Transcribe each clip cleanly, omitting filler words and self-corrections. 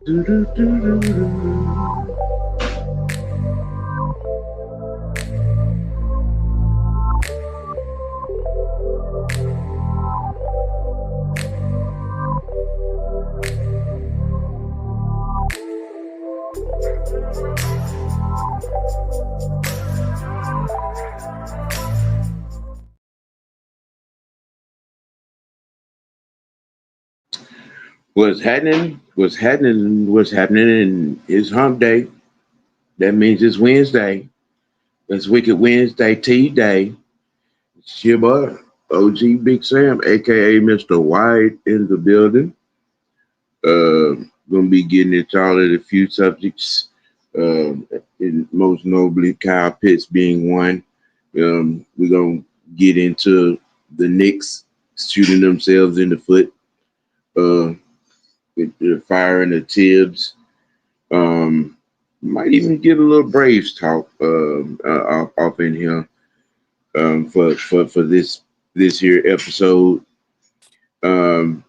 Do-do-do-do-do. What's happening? What's happening? What's happening? And it's Hump Day. That means it's Wednesday. It's Wicked Wednesday Tea Day. It's your boy, OG Big Sam, aka Mr. White, in the building. Gonna be getting into all of the few subjects. And most notably, Kyle Pitts being one. We're gonna get into the Knicks shooting themselves in the foot. Uh, with the firing of Tibbs. Um, might even get a little Braves talk off in here for this here episode. Um,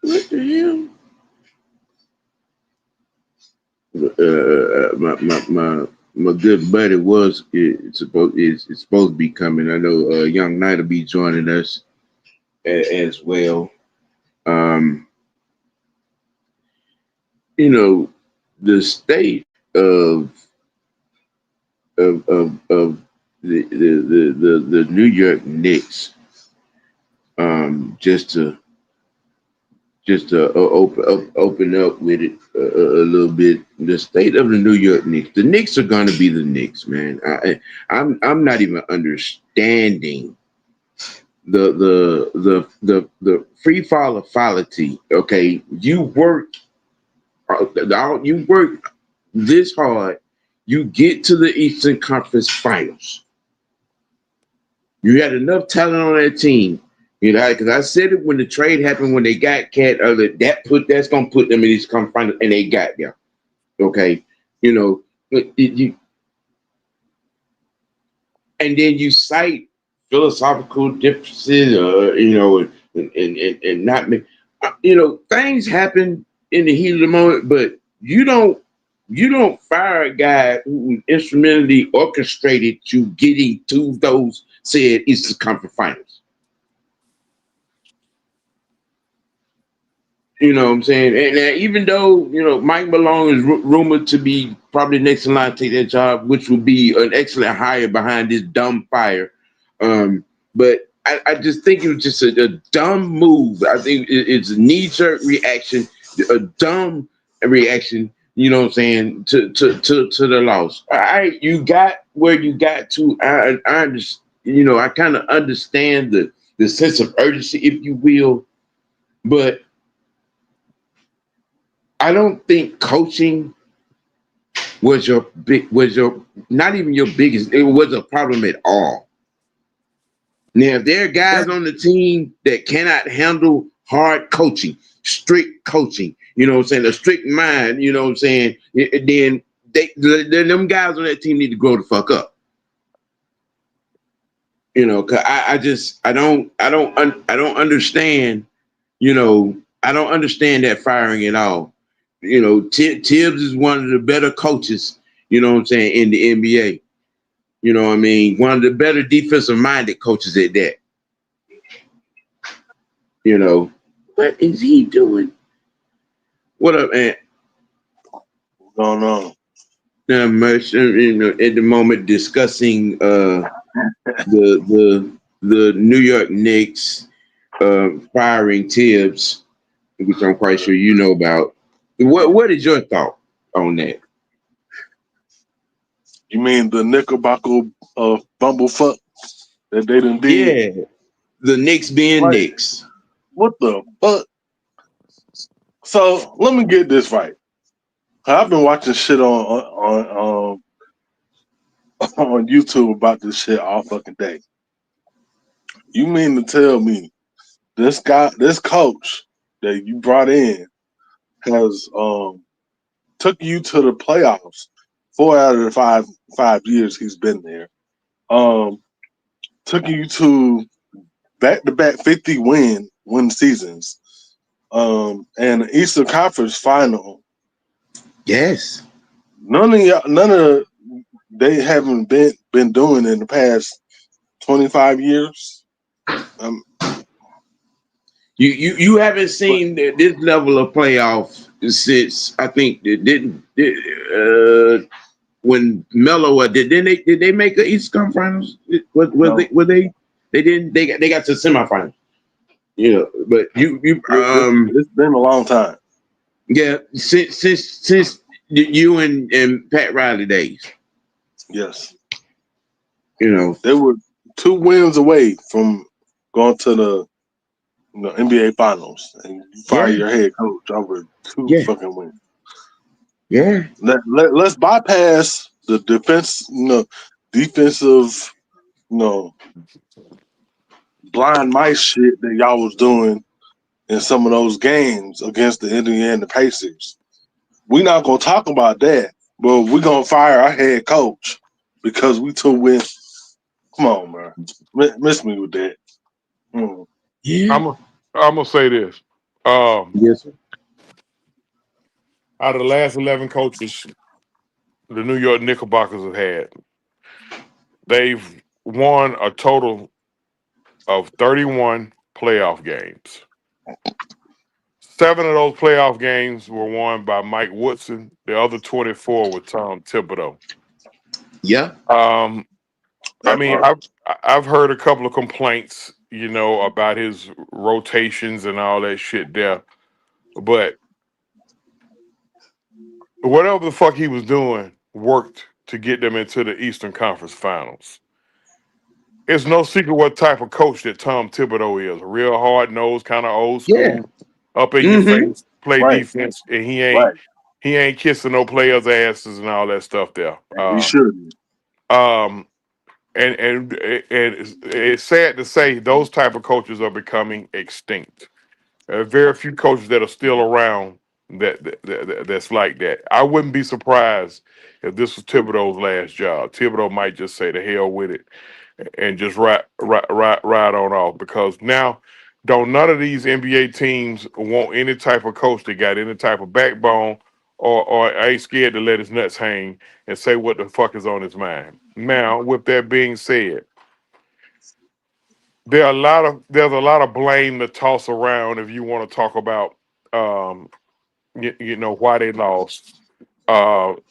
what the hell? My good buddy was it's supposed to be coming. I know Young Knight will be joining us as well. Um, you know, the state of of the New York Knicks. Just to open up with it a little bit. The state of the New York Knicks. The Knicks are going to be the Knicks, man. I'm not even understanding the free fall of fallacy. Okay, you work this hard. You get to the Eastern Conference Finals. You had enough talent on that team. You know, because I said it when the trade happened, when they got Cat, that's gonna put them in these conference finals, and they got there. Okay, you know, and then you cite philosophical differences, and not make, things happen in the heat of the moment, but you don't fire a guy who instrumentally orchestrated you getting to those said Eastern Conference Finals. You know what I'm saying? And even though, Mike Malone is rumored to be probably next in line to take that job, which would be an excellent hire behind this dumb fire. But I just think it was just a dumb move. I think it's a knee-jerk reaction, a dumb reaction, you know what I'm saying, to the loss. All right, you got where you got to. I understand, I kind of understand the sense of urgency, if you will, but I don't think coaching was your not even your biggest. It was a problem at all. Now, if there are guys on the team that cannot handle hard coaching, strict coaching, you know what I'm saying, a strict mind, you know what I'm saying, then them guys on that team need to grow the fuck up. Cause I don't understand. I don't understand that firing at all. Tibbs is one of the better coaches, you know what I'm saying, in the NBA. You know what I mean? One of the better defensive minded coaches at that. What is he doing? What up, man? What's going on? Much, at the moment discussing the New York Knicks firing Tibbs, which I'm quite sure you know about. What is your thought on that? You mean the Knickerbocker bumblefuck that they done did? Yeah, the Knicks being Like, Knicks. what the fuck? So let me get this right. I've been watching shit on YouTube about this shit all fucking day. You mean to tell me this coach that you brought in has took you to the playoffs 4 out of the five years he's been there? Took you to back-to-back 50 win seasons. And the Eastern Conference Final. Yes. None of they haven't been doing in the past 25 years. Um, You haven't but seen this level of playoff since I think it didn't when Melo did they make the East Conference Finals? no, Were they didn't they got to the semifinals. You know, but you it's been a long time. yeah, since you and Pat Riley days, Yes, you know. they were 2 wins away from going to the NBA Finals, and you fire Yeah, your head coach over two yeah, fucking wins. yeah, Let's bypass the defensive, you know, blind mice shit that y'all was doing in some of those games against the Indiana Pacers. We're not gonna talk about that, but we're gonna fire our head coach because we 2 wins. Come on, man. Miss me with that. Mm. yeah. I'm I'm gonna say this. Um, Yes, sir. Out of the last 11 coaches the New York Knickerbockers have had, they've won a total of 31 playoff games. 7 of those playoff games were won by Mike Woodson. The other 24 were Tom Thibodeau. Yeah. Um, I That mean, part. I've heard a couple of complaints, about his rotations and all that shit there. But whatever the fuck he was doing worked to get them into the Eastern Conference Finals. It's no secret what type of coach that Tom Thibodeau is. A real hard nosed, kind of old Yeah. school, up in your Mm-hmm. face, play Right, defense, and he ain't right. he ain't kissing no players' asses and all that stuff there. And he should. Um, and it's sad to say those type of coaches are becoming extinct. There are very few coaches that are still around that's like that. I wouldn't be surprised if this was Thibodeau's last job. Thibodeau might just say the hell with it and just ride on off because now don't none of these NBA teams want any type of coach that got any type of backbone or ain't scared to let his nuts hang and say what the fuck is on his mind. Now, with that being said, there's a lot of blame to toss around if you want to talk about um why they lost.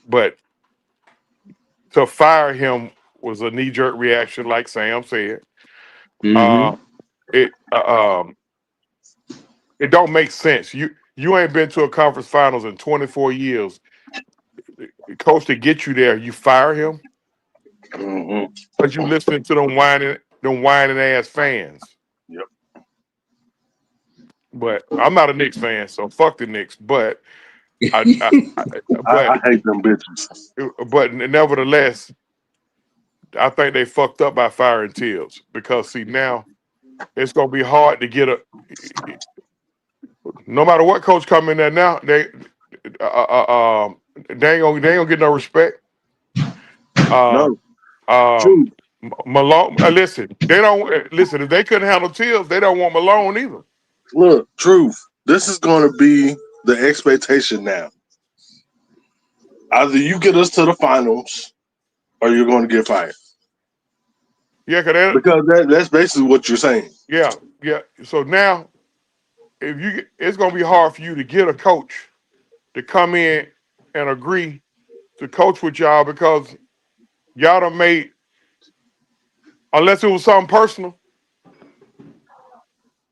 But to fire him was a knee jerk reaction, like Sam said. Uh, Mm-hmm. it it don't make sense. You ain't been to a conference finals in 24 years. The coach to get you there, you fire him Hmm. because you listening to them whining ass fans. Yep. But I'm not a Knicks fan, so fuck the Knicks. I, I, I I but hate them bitches. but nevertheless, I think they fucked up by firing Tibbs because see now it's gonna be hard to get a. No matter what coach come in there now, uh, they ain't gonna get no respect. Uh, No, um, true. Malone, listen, they don't listen. If they couldn't handle Tibbs, they don't want Malone either. Look, truth. This is going to be the expectation now. Either you get us to the finals, or you're going to get fired. Yeah, Because that's basically what you're saying. yeah. So now, it's gonna be hard for you to get a coach to come in and agree to coach with y'all because y'all done made unless it was something personal.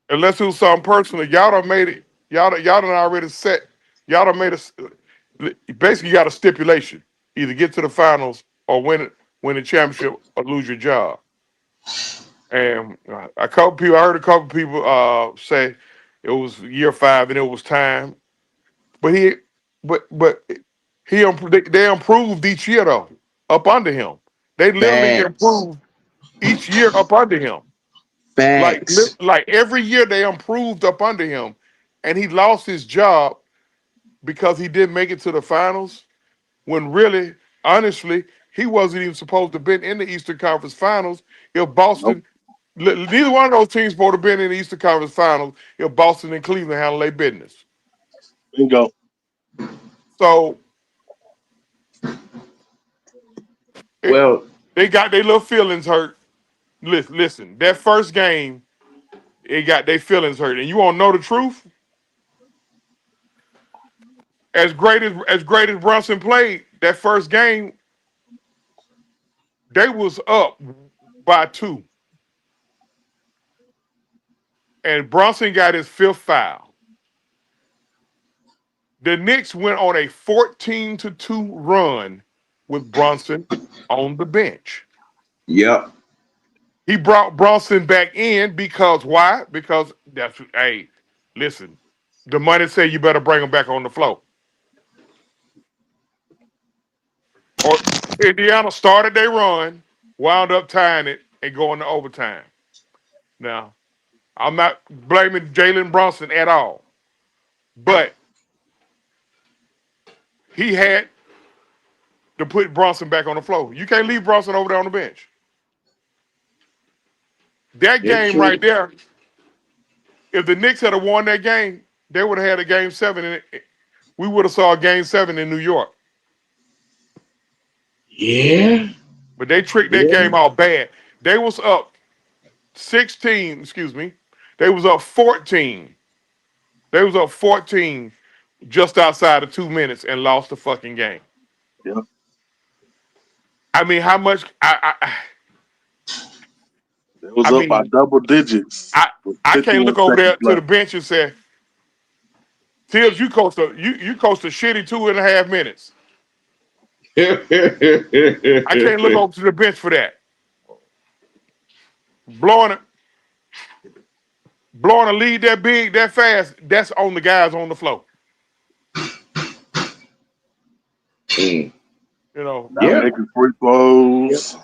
Unless it was something personal, y'all done made it. Y'all done already set. Y'all done made a basically you got a stipulation: either get to the finals or win the championship or lose your job. And I heard a couple people say it was year 5 and it was time. But but they improved each year though, up under him. They literally Facts. improved each year up under him. Facts. Like every year they improved up under him, and he lost his job because he didn't make it to the finals. When really, honestly, he wasn't even supposed to have been in the Eastern Conference Finals if Nope. Boston Neither one of those teams would have been in the Eastern Conference Finals if Boston and Cleveland handled their business. Bingo. So Well, they got their little feelings hurt. Listen, that first game, it got their feelings hurt. And you want to know the truth? As great as Brunson played, that first game, they was up by 2. And Brunson got his 5th foul. The Knicks went on a 14-2 run with Brunson on the bench. yep. He brought Brunson back in because why? Because listen, the money said you better bring him back on the floor. Or Indiana started their run, wound up tying it, and going to overtime. Now, I'm not blaming Jalen Brunson at all, but he had to put Brunson back on the floor. You can't leave Brunson over there on the bench. That That's game true. right there, if the Knicks had won that game, they would have had a game 7 in it. We would have saw a game 7 in New York. Yeah. But they tricked that Yeah. game out bad. They was up 16, excuse me. They was up 14. They was up 14 just outside of 2 minutes and lost the fucking game. Yep. I mean, how much It was I up by mean, double digits. with I can't 51 look over there seconds to the left. bench and say, Tibbs, you coached a shitty 2.5 minutes. I can't look over to the bench for that. Blowing a lead that big, that fast, that's on the guys on the floor. Mm. You know, Not Yeah. making free throws.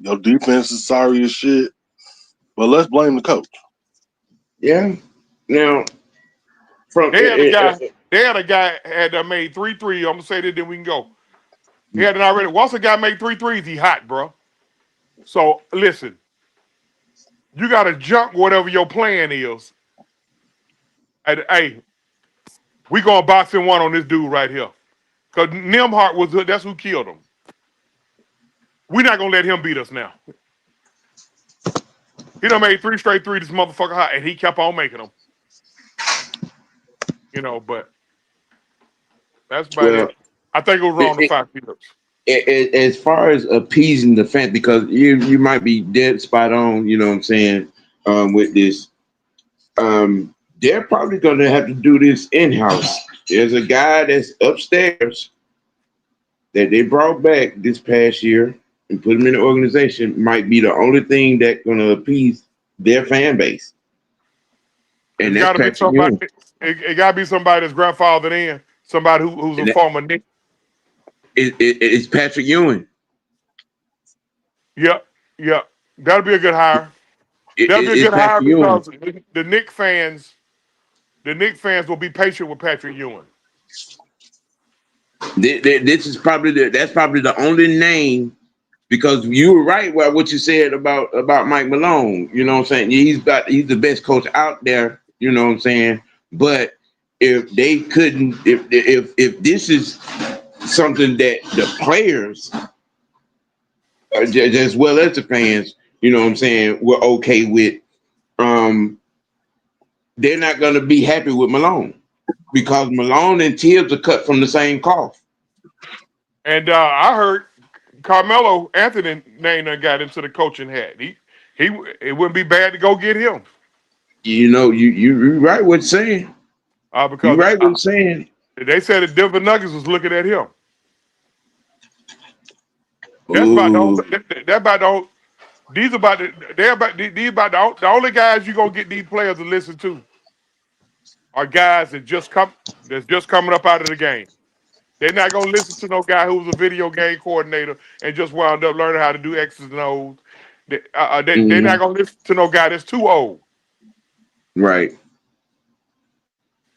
Your defense is sorry as shit. But let's blame the coach. Yeah. Now, from they had a guy had made 3 threes. I'm gonna say that, then we can go. He had already. Once a guy make 3 threes, he hot, bro. So listen, you gotta jump whatever your plan is. And hey, we going boxing one on this dude right here. Cause Nimhart that's who killed him. We're not gonna let him beat us now. He done made 3 straight threes, this motherfucker hot, and he kept on making them. You know, but that's about well, it. I think it was wrong to 5 minutes. as far as appeasing the fans, because you might be dead spot on, you know what I'm saying, with this. They're probably going to have to do this in-house. There's a guy that's upstairs that they brought back this past year and put him in the organization. Might be the only thing that's going to appease their fan base, and It's that's got to be Patrick somebody. Ewing. It got to be somebody that's grandfathered in. Somebody who's a And former Knick. it's Patrick Ewing. Yep, yep. That'll be a good hire. That'll be a It's good hire Patrick Ewing. because the Knick fans will be patient with Patrick Ewing. This is probably that's probably the only name, because you were right about what you said about Mike Malone. You know what I'm saying? He's the best coach out there. You know what I'm saying? But if they couldn't, if this is something that the players, as well as the fans, you know what I'm saying, were okay with, they're not going to be happy with Malone, because Malone and Tibbs are cut from the same cloth. And I heard Carmelo Anthony name done got into the coaching hat. It wouldn't be bad to go get him. You know, you're right what you're saying. You're Because right what you're saying. they said the Denver Nuggets was looking at him. That's about the Ooh, only, that about the only, these about the, they're about these about the only guys you gonna get these players to listen to are guys that's just coming up out of the game. They're not gonna listen to no guy who was a video game coordinator and just wound up learning how to do X's and O's. They're not gonna listen to no guy that's too old. right,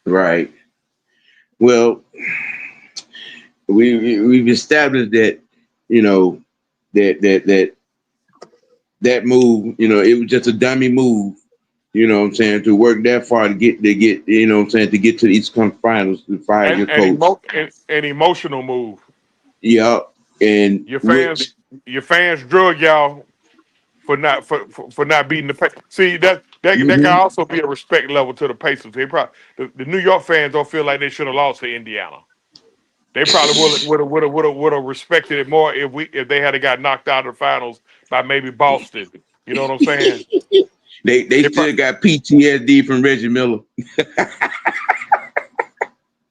right. Well, we've established that, you know, that that move, it was just a dummy move. You know what I'm saying? To work that far to get, you know what I'm saying, to get to the East Conference Finals to fire and your coach. an emotional move. Yeah. And Your fans, which your fans drug y'all for not beating the Pacers. See that can mhm. also be a respect level to the Pacers. They probably the New York fans don't feel like they should have lost to Indiana. They probably would have respected it more if they had got knocked out of the finals by maybe Boston. You know what I'm saying? They They still probably, got PTSD from Reggie Miller.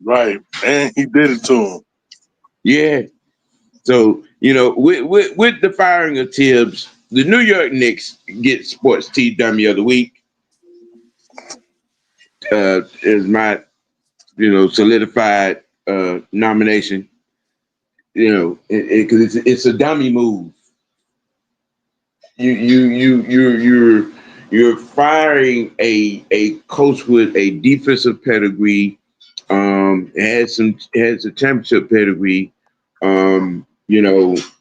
Right. And he did it to him. Yeah. So, with the firing of Tibbs, the New York Knicks get Sports Tea Dummy of the Week. Is my, solidified nomination. Because it's a dummy move. You're firing a coach with a defensive pedigree, has a championship pedigree.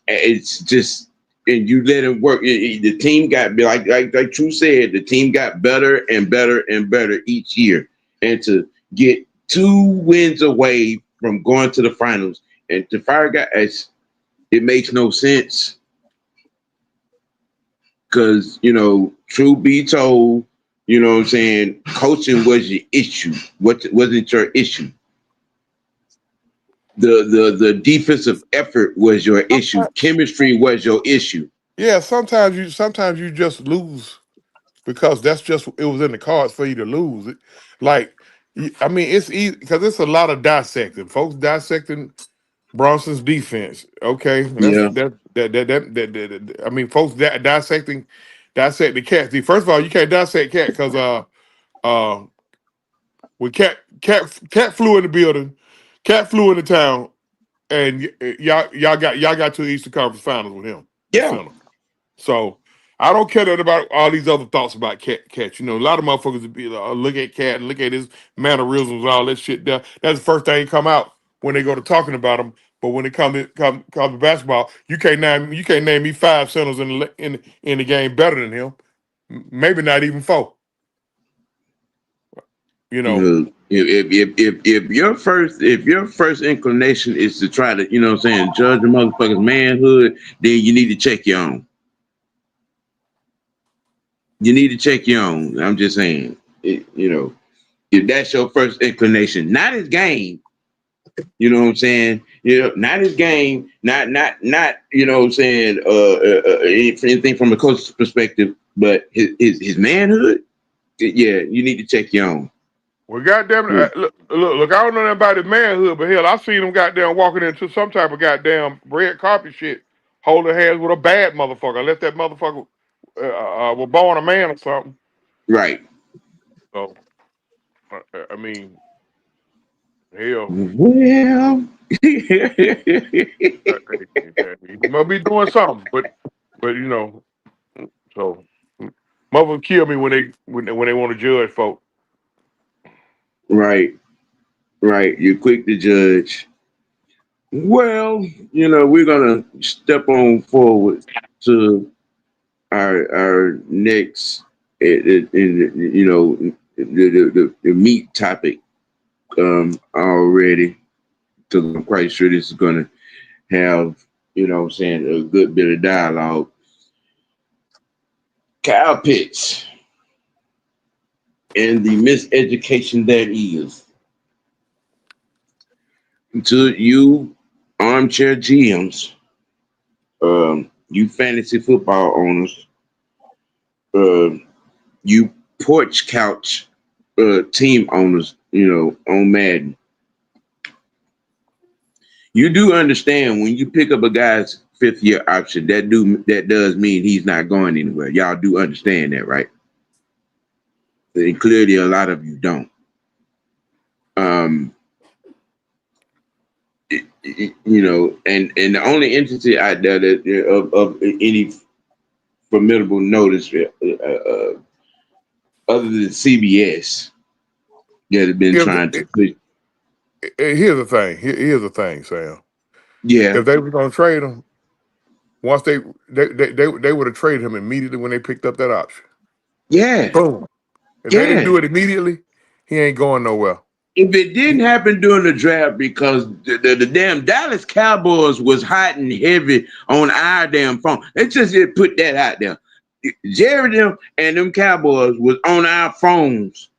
It's just, and you let him work. The team got, like True said, the team got better and better and better each year, and to get 2 wins away from going to the finals and to fire guys, it makes no sense. Because, truth be told, what I'm saying, coaching was your issue. What wasn't your issue? The defensive effort was your issue. Chemistry was your issue. yeah. Sometimes you just lose because that's just it was in the cards for you to lose. Like I mean, it's easy because it's a lot of dissecting. Folks dissecting Bronson's defense. Okay, Yeah. I mean, folks dissect the cat. See, first of all, you can't dissect cat because uh when cat flew in the building, cat flew into town, and y'all got to the Eastern Conference Finals with him at Yeah. center. So I don't care that about all these other thoughts about cat. A lot of motherfuckers would be look at cat and look at his mannerisms, all that shit. That's the first thing come out when they go to talking about him. But when it come to basketball, you can't name me 5 centers in the game better than him. Maybe not even 4. You know. If your first inclination is to try to, judge the motherfucker's manhood, then you need to check your own. You need to check your own. I'm just saying, if that's your first inclination, not his game. You know what I'm saying? Not his game, not what I'm saying, anything from a coach's perspective, but his manhood. Yeah, you need to check your own. Well, goddamn, Yeah. look, I don't know nothing about his manhood, but hell, I seen him goddamn walking into some type of goddamn red carpet shit, holding hands with a bad motherfucker, unless that motherfucker was born a man or something. Right. So, I mean, hell, Well, he must be doing something, but so motherfuckers kill me when they want to judge folk. right, right. You're quick to judge. Well, we're gonna step on forward to our next, the meat topic already, because I'm quite sure this is gonna have, what I'm saying, a good bit of dialogue. Kyle Pitts and the miseducation that is. To you armchair GMs, you fantasy football owners, uh, you porch couch team owners, on Madden. You do understand when you pick up a guy's 5th year option, that does mean he's not going anywhere. Y'all do understand that, right? And clearly a lot of you don't. Um, and the only entity out there that of any formidable notice, other than CBS, that have been If trying to push. here's the thing, here's the thing, Sam. Yeah. If they were gonna trade him, Once they would have traded him immediately when they picked up that option. Yeah, Boom. If they didn't yeah. do it immediately, he ain't going nowhere. If it didn't happen during the draft because the damn Dallas Cowboys was hot and heavy on our damn phone, let's just put that out there. Jerry them and them Cowboys was on our phones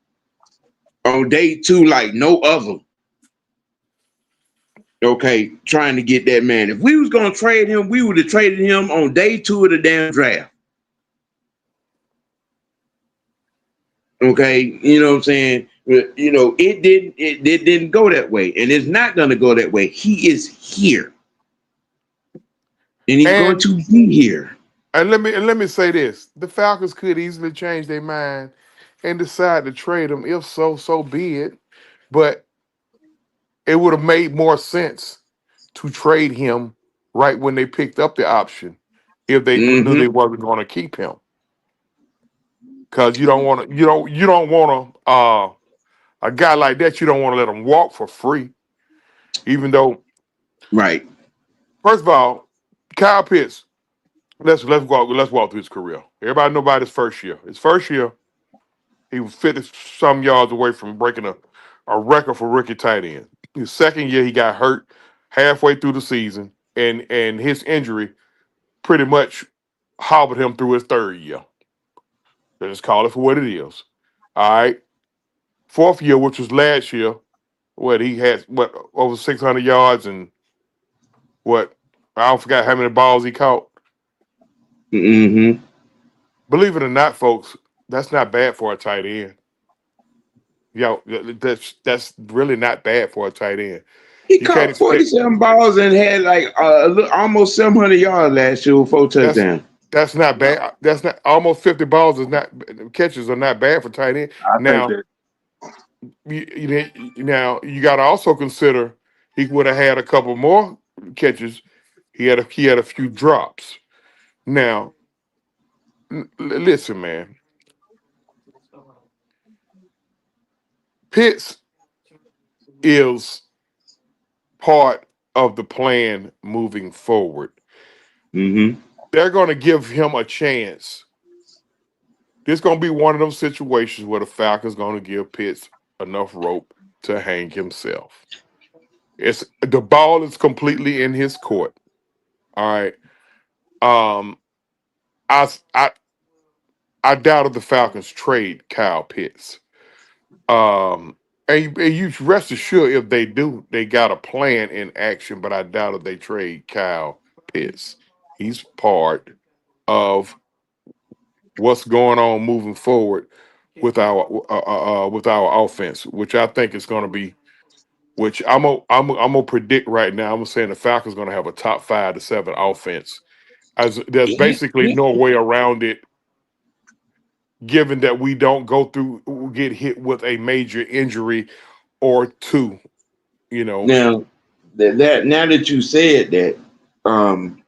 on day two like no other. Okay, trying to get that man. If we was gonna trade him, we would have traded him on day two of the damn draft. Okay, you know what I'm saying? You know, it didn't go that way, and it's not gonna go that way. He is here, and he's going And to be here. let me say this: the Falcons could easily change their mind and decide to trade him. If so, so be it. But it would have made more sense to trade him right when they picked up the option if they knew they Mm-hmm. wasn't going to keep him. Because you don't want to a guy like that. You don't want to let him walk for free. Even though, Right. first of all, Kyle Pitts. Let's walk through his career. Everybody know about his first year. His first year, he was 50 some yards away from breaking a record for rookie tight end. His second year, he got hurt halfway through the season, and his injury pretty much hobbled him through his third year. Let's call it for what it is. All right. Fourth year, which was last year, what he had, over 600 yards and what, I don't forgot how many balls he caught. Mm-hmm. Believe it or not, folks, that's not bad for a tight end. Yo, that's really not bad for a tight end. He You can't caught expect 47 balls and had like almost 700 yards last year with 4 that's touchdowns. that's not bad. That's not almost 50 balls is not catches are not bad for tight end. I think Now that now you got to also consider he would have had a couple more catches. He had a few drops. Now listen, man, Pitts is part of the plan moving forward. Mm-hmm. They're going to give him a chance. This going to be one of those situations where the Falcons going to give Pitts enough rope to hang himself. It's the ball is completely in his court. All right. Um, I I I doubt if the Falcons trade Kyle Pitts. And you rest assured if they do, they got a plan in action. But I doubt if they trade Kyle Pitts. He's part of what's going on moving forward with our offense, which I think is going to be. Which I'm gonna predict right now. I'm saying the Falcons going to have a top 5 to 7 offense. As there's basically no way around it, given that we don't get hit with a major injury or two. You know, Now that now that you said that, um,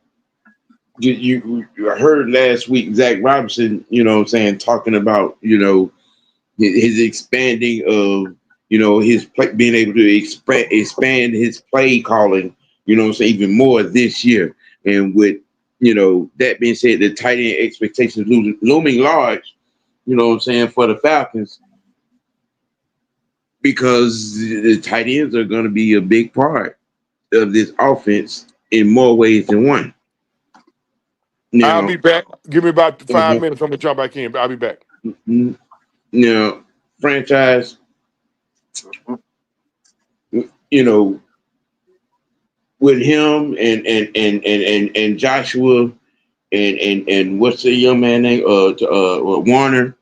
you heard last week Zach Robinson, you know what I'm saying, talking about, you know, his expanding of, you know, his play, being able to expand his play calling, you know what I'm saying, even more this year. And with, you know, that being said, the tight end expectations looming large, you know what I'm saying, for the Falcons, because the tight ends are going to be a big part of this offense in more ways than one. I'll be Now, back. Give me about five uh, minutes. I'm gonna jump back in. I'll be back. now franchise, you know, with him and Joshua and what's the young man name? Warner.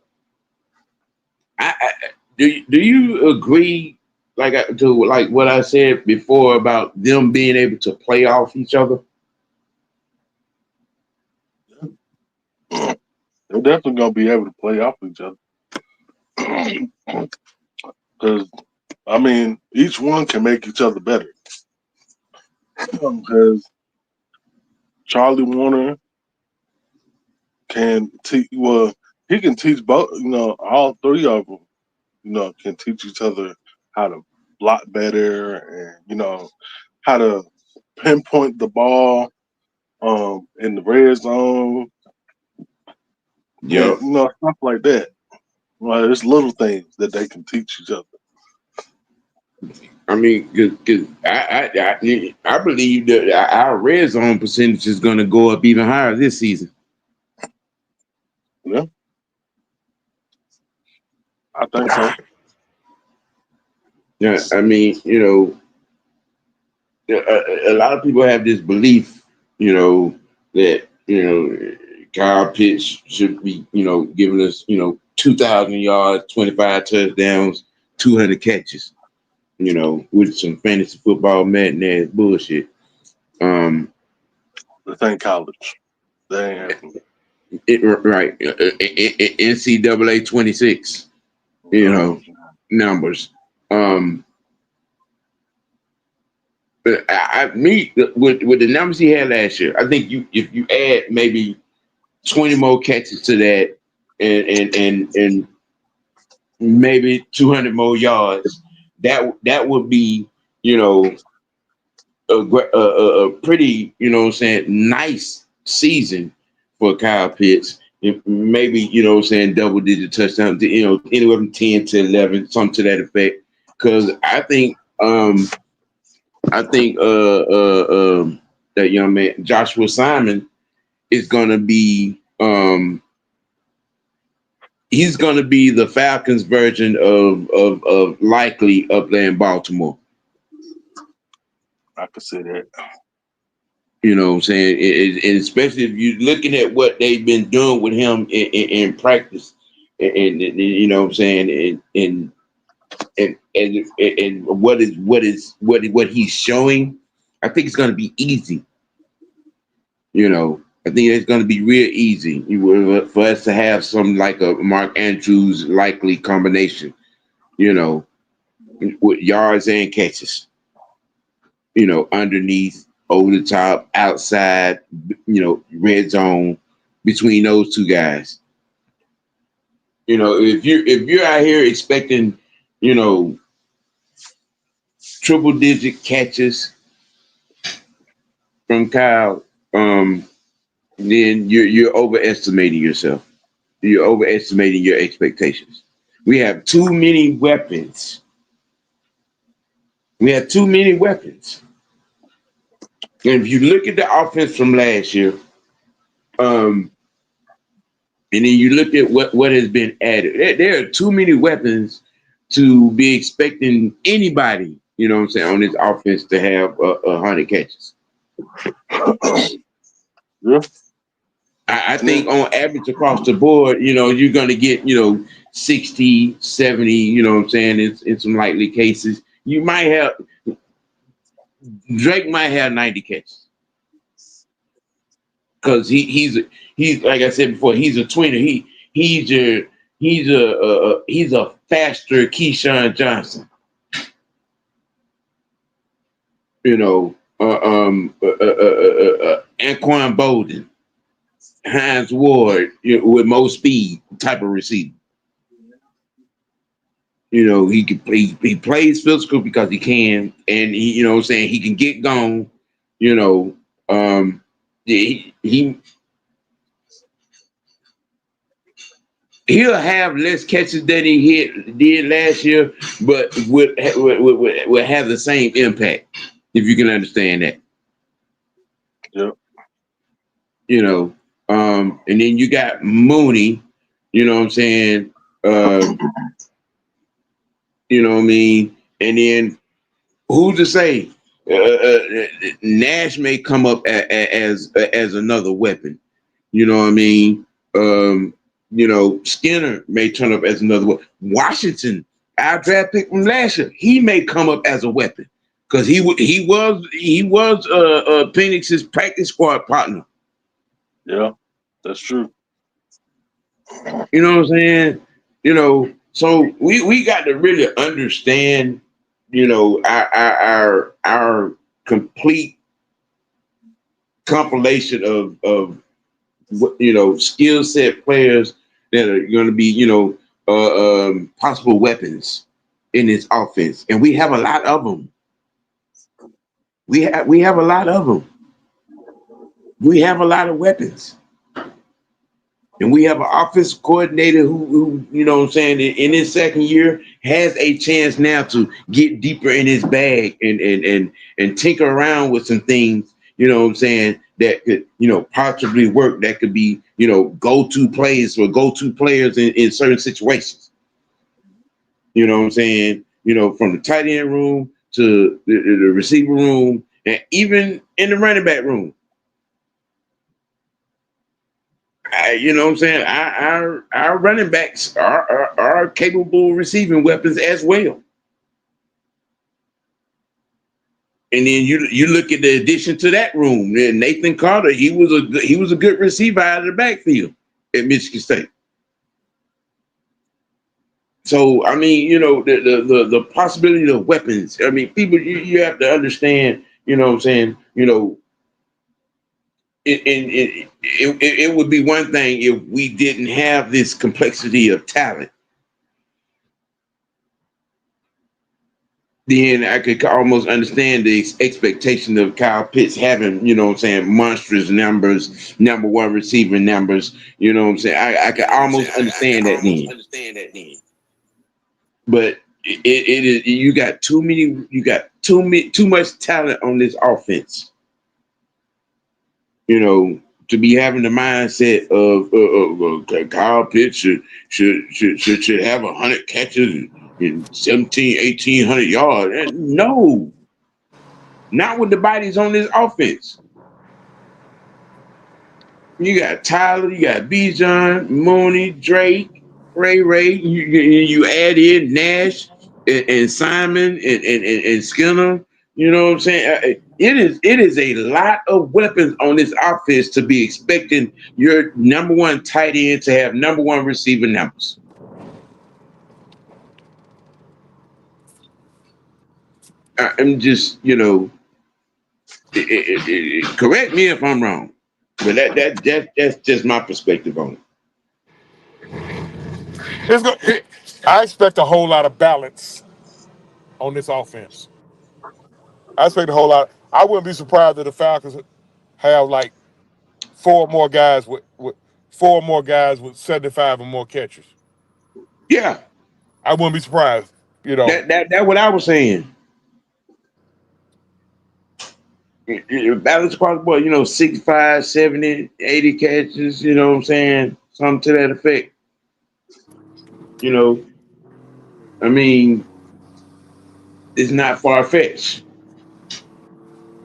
I do you agree to like what I said before about them being able to play off each other? they're definitely gonna be able to play off each other. Because I mean, each one can make each other better. Because Charlie Warner can teach. Well, he can teach both. You know, all three of them. You know, can teach each other how to block better, and you know how to pinpoint the ball. in the red zone, and Yep. stuff like that. Well, there's little things that they can teach each other. I mean, cause I believe that our red zone percentage is going to go up even higher this season. Yeah, I think so. Yeah, I mean, a lot of people have this belief, that Kyle Pitts should be, giving us, 2,000 yards, 25 touchdowns, 200 catches, with some fantasy football madness bullshit. This ain't college. That ain't happening. Right, NCAA 26, Um, numbers. But me with the numbers he had last year, I think if you add maybe 20 more catches to that, and maybe 200 more yards, that would be, a pretty, what I'm saying, nice season for Kyle Pitts. Maybe, what I'm saying, double digit touchdowns, anywhere from 10 to 11, something to that effect. Because I think that young man Joshua Simon is gonna be he's gonna be the Falcons version of likely up there in Baltimore. I could see that. You know what I'm saying? And especially if you're looking at what they've been doing with him in practice, and you know what I'm saying, and what he's showing, I think it's going to be easy. I think it's going to be real easy for us to have some like a Mark Andrews likely combination, with yards and catches, underneath, over the top, outside, red zone, between those two guys. If you're out here expecting, you know, triple digit catches from Kyle, then you're overestimating yourself. You're overestimating your expectations. We have too many weapons. We have too many weapons. And if you look at the offense from last year, and then you look at what has been added, there are too many weapons to be expecting anybody, on this offense to have 100 catches. Yeah. I think on average across the board, you're going to get, 60, 70, in some likely cases. You might have, Drake might have 90 catches. Because he's like I said before, he's a tweener. He's a faster Keyshawn Johnson. Anquan Bolden, Hines Ward, with more speed type of receiver. He plays physical because he can, and he can get gone. He'll have less catches than he did last year, but would have the same impact, if you can understand that. Yeah. And then you got Mooney, you know what I'm saying? You know what I mean? And then who's to say Nash may come up as another weapon? You know what I mean? Skinner may turn up as another weapon. Washington, our draft pick from last year, he may come up as a weapon because he was Phoenix's practice squad partner. Yeah, that's true. You know what I'm saying? So we got to really understand, our complete compilation of skill set players that are going to be, possible weapons in this offense, and we have a lot of them. We have a lot of them. We have a lot of weapons. And we have an office coordinator who, you know what I'm saying, in his second year has a chance now to get deeper in his bag and tinker around with some things, you know what I'm saying, that could, possibly work, that could be, go-to plays or go-to players in certain situations. You know what I'm saying? From the tight end room to the receiver room and even in the running back room. You know what I'm saying? Our running backs are capable receiving weapons as well. And then you look at the addition to that room. Then Nathan Carter, he was a good receiver out of the backfield at Michigan State. So I mean, the possibility of weapons. I mean, people, you have to understand. You know what I'm saying? It would be one thing if we didn't have this complexity of talent. Then I could almost understand the expectation of Kyle Pitts having, you know what I'm saying, monstrous numbers, number one receiver numbers. You know what I'm saying? I could almost understand that then. But it is, too much talent on this offense. To be having the mindset of Kyle Pitts should have 100 catches in 1,800 yards. And no, not with the bodies on this offense. You got Tyler, you got Bijan, Mooney, Drake, Ray. You add in Nash and Simon and Skinner. You know what I'm saying? It is a lot of weapons on this offense to be expecting your number one tight end to have number one receiver numbers. I'm just, correct me if I'm wrong, but that's just my perspective on it. It's go, it, I expect a whole lot of balance on this offense. I expect a whole lot. I wouldn't be surprised if the Falcons have like four more guys with 75 or more catches. Yeah, I wouldn't be surprised. You know, that what I was saying. Balance across the board, 65, 70, 80 catches, you know what I'm saying? Something to that effect. You know, I mean, it's not far fetched.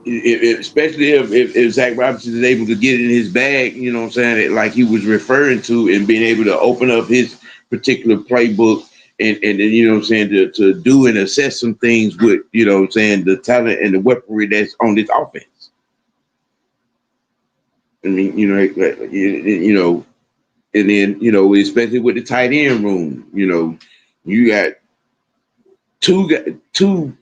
Especially if Zach Robinson is able to get in his bag, you know what I'm saying, like he was referring to, and being able to open up his particular playbook and then, you know what I'm saying, to do and assess some things with, you know what I'm saying, the talent and the weaponry that's on this offense. I mean, and then, especially with the tight end room, you got two,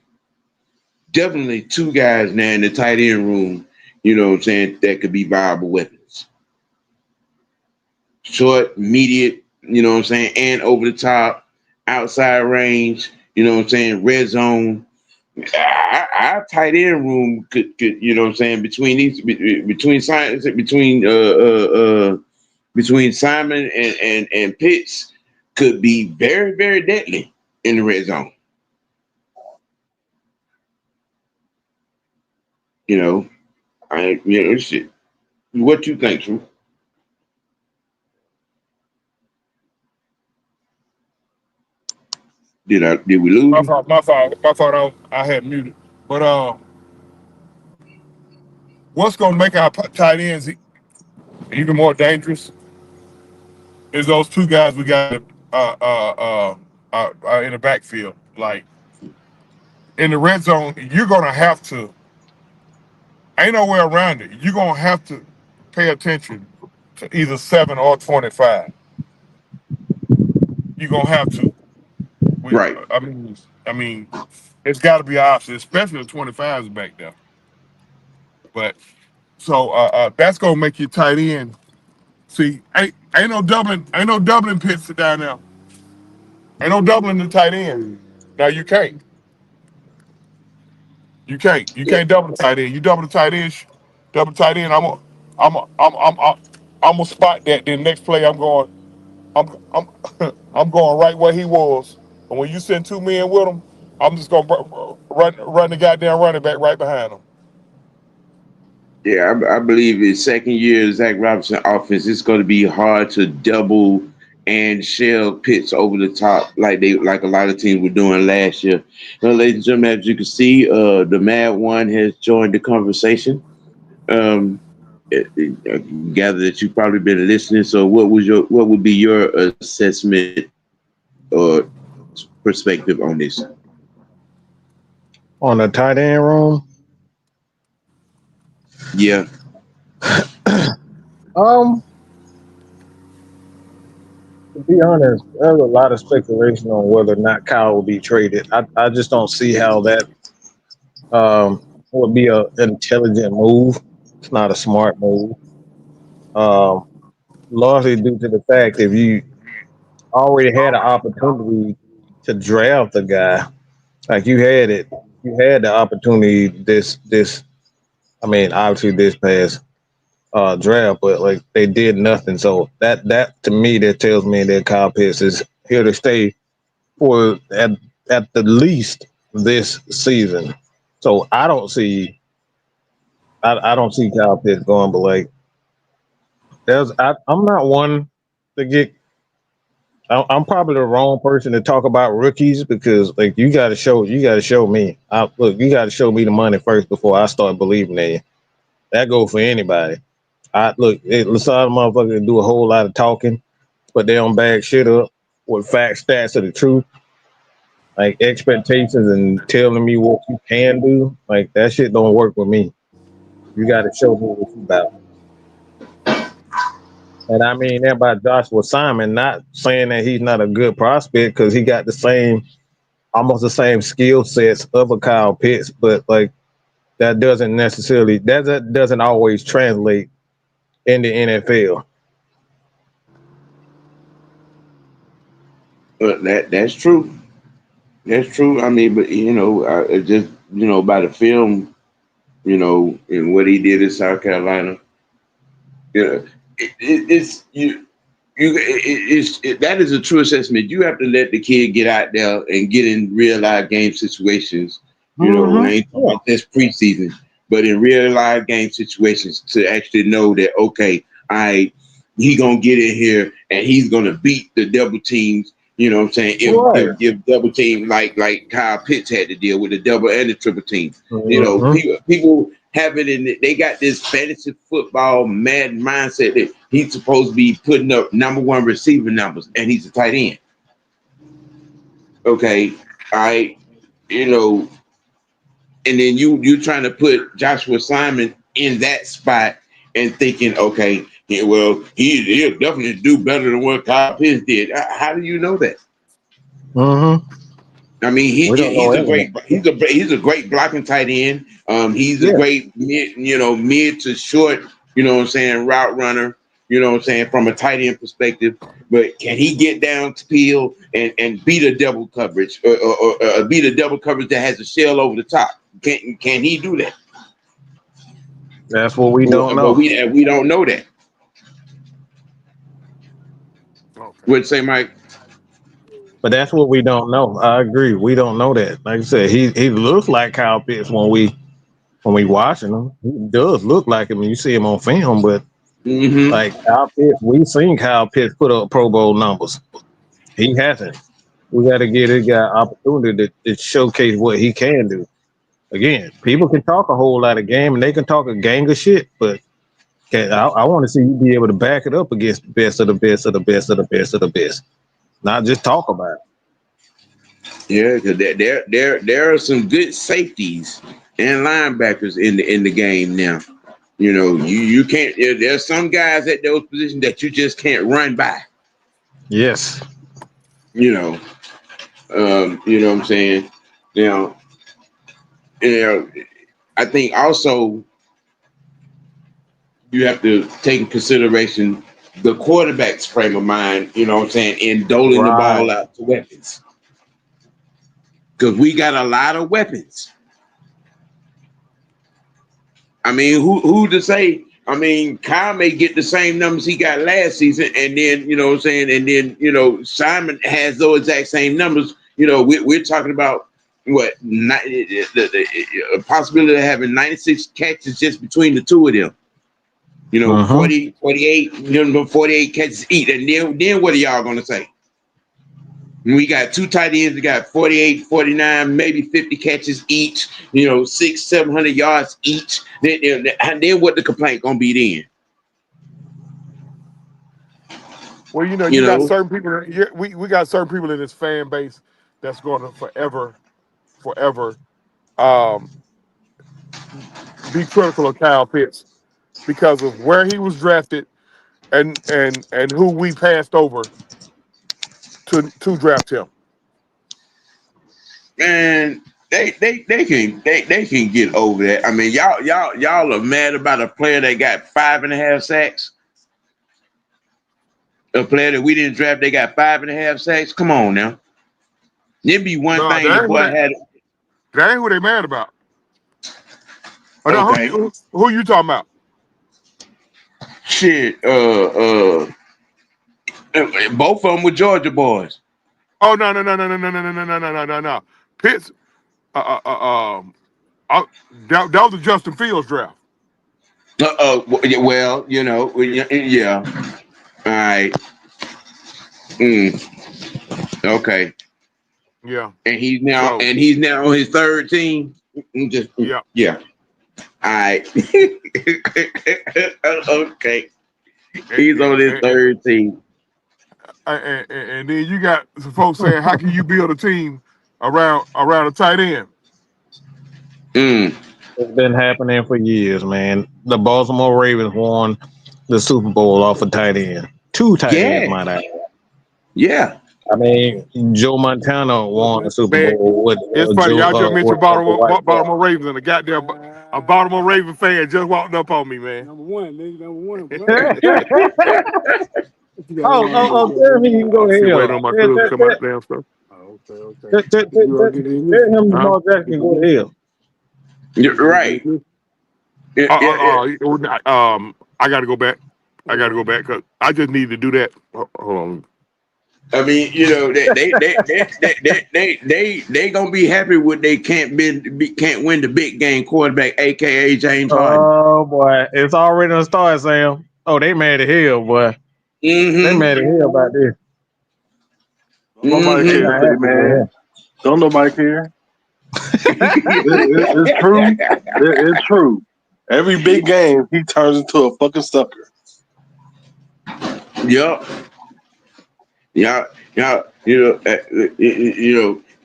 definitely two guys now in the tight end room, you know what I'm saying, that could be viable weapons. Short, immediate, you know what I'm saying, and over the top, outside range, you know what I'm saying, red zone. Our tight end room could, you know what I'm saying, between Simon and Pitts could be very, very deadly in the red zone. You know, shit. What you think, True? Did we lose my you? fault. My fault. My fault. I had muted. But what's going to make our tight ends even more dangerous is those two guys we got in the backfield. Like in the red zone, you're going to have to. Ain't no way around it. You're going to have to pay attention to either 7 or 25. You're going to have to. We, Right. I mean, it's got to be an option, especially the 25s back there. But so that's gonna make you tight end. See, ain't no doubling pits down there. Ain't no doubling the tight end. Now you can't. You can't. You Yeah. can't double the tight end. You double the tight end. Double tight end. I'm gonna spot that. Then next play, I'm I'm going right where he was. And when you send two men with him, I'm just gonna run the goddamn running back right behind him. Yeah, I believe his second year Zach Robinson offense, it's going to be hard to double and shell Pitts over the top like a lot of teams were doing last year. Now, ladies and gentlemen, as you can see, the Mad One has joined the conversation. Um, I gather that you've probably been listening. So, what would be your assessment or perspective on this? On the tight end room. Yeah, Um, to be honest, there's a lot of speculation on whether or not Kyle will be traded. I just don't see how that would be an intelligent move. It's not a smart move. Um, Largely due to the fact if you already had an opportunity to draft a guy, like you had the opportunity this. I mean, obviously this past draft, but like they did nothing. So that to me that tells me that Kyle Pitts is here to stay for at the least this season. So I don't see Kyle Pitts going, but like I'm not one to get. I'm probably the wrong person to talk about rookies because like you got to show me. You got to show me the money first before I start believing in you. That goes for anybody. Let's all motherfuckers do a whole lot of talking, but they don't bag shit up with facts, stats of the truth, like expectations and telling me what you can do. Like that shit don't work with me. You got to show me what you about. And I mean that by Joshua Simon, not saying that he's not a good prospect because he got almost the same skill sets of a Kyle Pitts, but like that doesn't always translate in the NFL. that's true. That's true. I mean, but just by the film, and what he did in South Carolina, it's that is a true assessment. You have to let the kid get out there and get in real life game situations. I ain't talking Yeah. about this preseason, but in real life game situations to actually know that okay, he gonna get in here and he's gonna beat the double teams. You know what I'm saying? Right. If double team like Kyle Pitts had to deal with the double and the triple team. Mm-hmm. People have it in they got this fantasy football mad mindset that he's supposed to be putting up number one receiver numbers and he's a tight end. Okay. I you know, and then you trying to put Joshua Simon in that spot and thinking, okay, yeah, well, he'll definitely do better than what Kyle Pitts did. How do you know that? Mm-hmm. I mean, We don't know anything. he's a great blocking tight end. He's a Yeah. great mid to short, what I'm saying, route runner, what I'm saying, from a tight end perspective. But can he get down to peel and beat a double coverage or beat a double coverage that has a shell over the top? Can he do that? That's what we don't But know. we don't know that. Okay. Would say, Mike? But that's what we don't know. I agree. We don't know that. Like I said, he looks like Kyle Pitts when we watching him. He does look like him when you see him on film, but Mm-hmm. like Kyle Pitts, we've seen Kyle Pitts put up Pro Bowl numbers. He hasn't. We got to give this guy opportunity to showcase what he can do. Again, people can talk a whole lot of game and they can talk a gang of shit, but I want to see you be able to back it up against the best of the best of the best of the best of the best, not just talk about it. Yeah, because there are some good safeties and linebackers in the game now. You can't. There's some guys at those positions that you just can't run by. Yes. You know, you know what I'm saying. Now, you know, I think also you have to take in consideration the quarterback's frame of mind. You know what I'm saying, in doling the Right. ball out to weapons because we got a lot of weapons. I mean, who to say? I mean, Kyle may get the same numbers he got last season, and then, you know what I'm saying, and then, you know, Simon has those exact same numbers. You know, we're talking about what, the possibility of having 96 catches just between the two of them. You know, 40, 48, you know, 48 catches each. And then what are y'all going to say? We got two tight ends. We got 48, 49, maybe 50 catches each. You know, 600-700 yards each. Then what the complaint gonna be then? Well, you know, you got certain people. We got certain people in this fan base that's going to forever be critical of Kyle Pitts because of where he was drafted and who we passed over to draft him. Man, they can get over that. I mean, y'all are mad about a player that got 5.5 sacks. A player that we didn't draft, they got 5.5 sacks. Come on now. There'd be one thing the boy had. That ain't who they mad about. Okay. Who you talking about? Shit. Both of them were Georgia boys. Oh no. Pitts. That was the Justin Fields draft. Well, you know, yeah. All right. Okay. Yeah. And he's now on his third team. Yeah. All right. Okay. He's on his third team. And then you got some folks saying, "How can you build a team around a tight end?" It's been happening for years, man. The Baltimore Ravens won the Super Bowl off a tight end. 2 tight ends, might I add. Yeah. I mean, Joe Montana won the Super Bowl with it's funny, y'all just mentioned Baltimore Ravens, and a goddamn a Baltimore Raven fan just walked up on me, man. Number one, nigga. Oh, tell me you can go ahead. Waiting on my crew to come out damn stuff. Okay. Tell him Lamar Jackson go ahead. You're right. I got to go back. Because I just need to do that. Hold on. I mean, you know, they gonna be happy when they can't win the big game quarterback, aka James Harden. Oh boy, it's already a start, Sam. Oh, they mad at hell, boy. They mad at hell about this. Nobody cares, man. Don't nobody care. It's true. It's true. Every big game, he turns into a fucking sucker. Yup. Yeah. You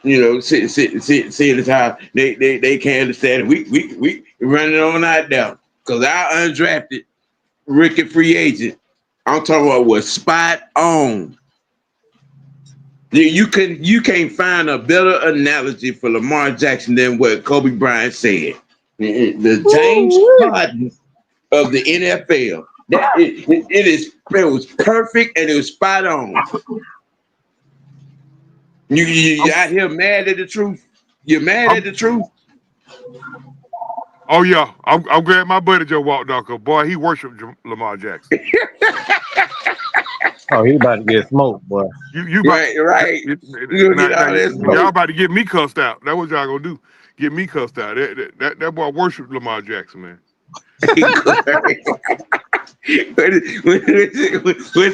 know, seeing the time they can't understand it. We running on out there because our undrafted rookie free agent. I'm talking about was spot on. You can't find a better analogy for Lamar Jackson than what Kobe Bryant said. The James Harden of the NFL. It was perfect and it was spot on. You out here mad at the truth? You're mad at the truth? Oh yeah, I'm glad my buddy Joe walked out. Cause boy, he worshipped Lamar Jackson. Oh, he about to get smoked, boy. Right. Y'all about to get me cussed out. That's what y'all gonna do. Get me cussed out. That boy worshipped Lamar Jackson, man. What's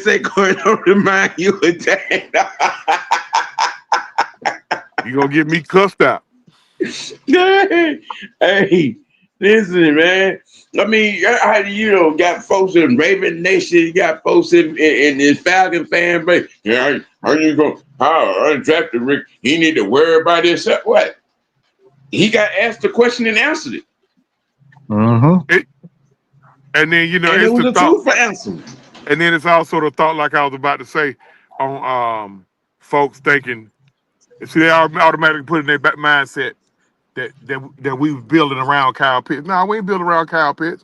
that going to remind you of that? You gonna get me cussed out. Hey, listen, man. I mean, got folks in Raven Nation, you got folks in this Falcon fan base. Yeah, how you go? How undrafted Rick? He need to worry about this. What? He got asked the question and answered it. And then and it was the truth for answer. And then it's also the thought, like I was about to say, on folks thinking. See, they automatically put in their mindset that we was building around Kyle Pitts. No, we ain't building around Kyle Pitts.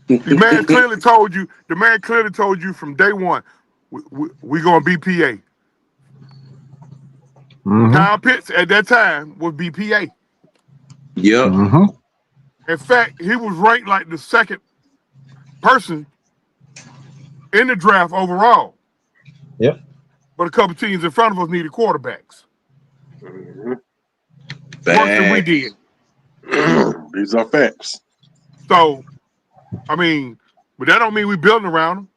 The man clearly told you. The man clearly told you from day one, we going BPA. Kyle Pitts at that time was BPA. Yep. In fact, he was ranked like the second person in the draft overall. Yep. But a couple teams in front of us needed quarterbacks. Mhm. Worse than we did. These are facts. So, I mean, but that don't mean we building around him.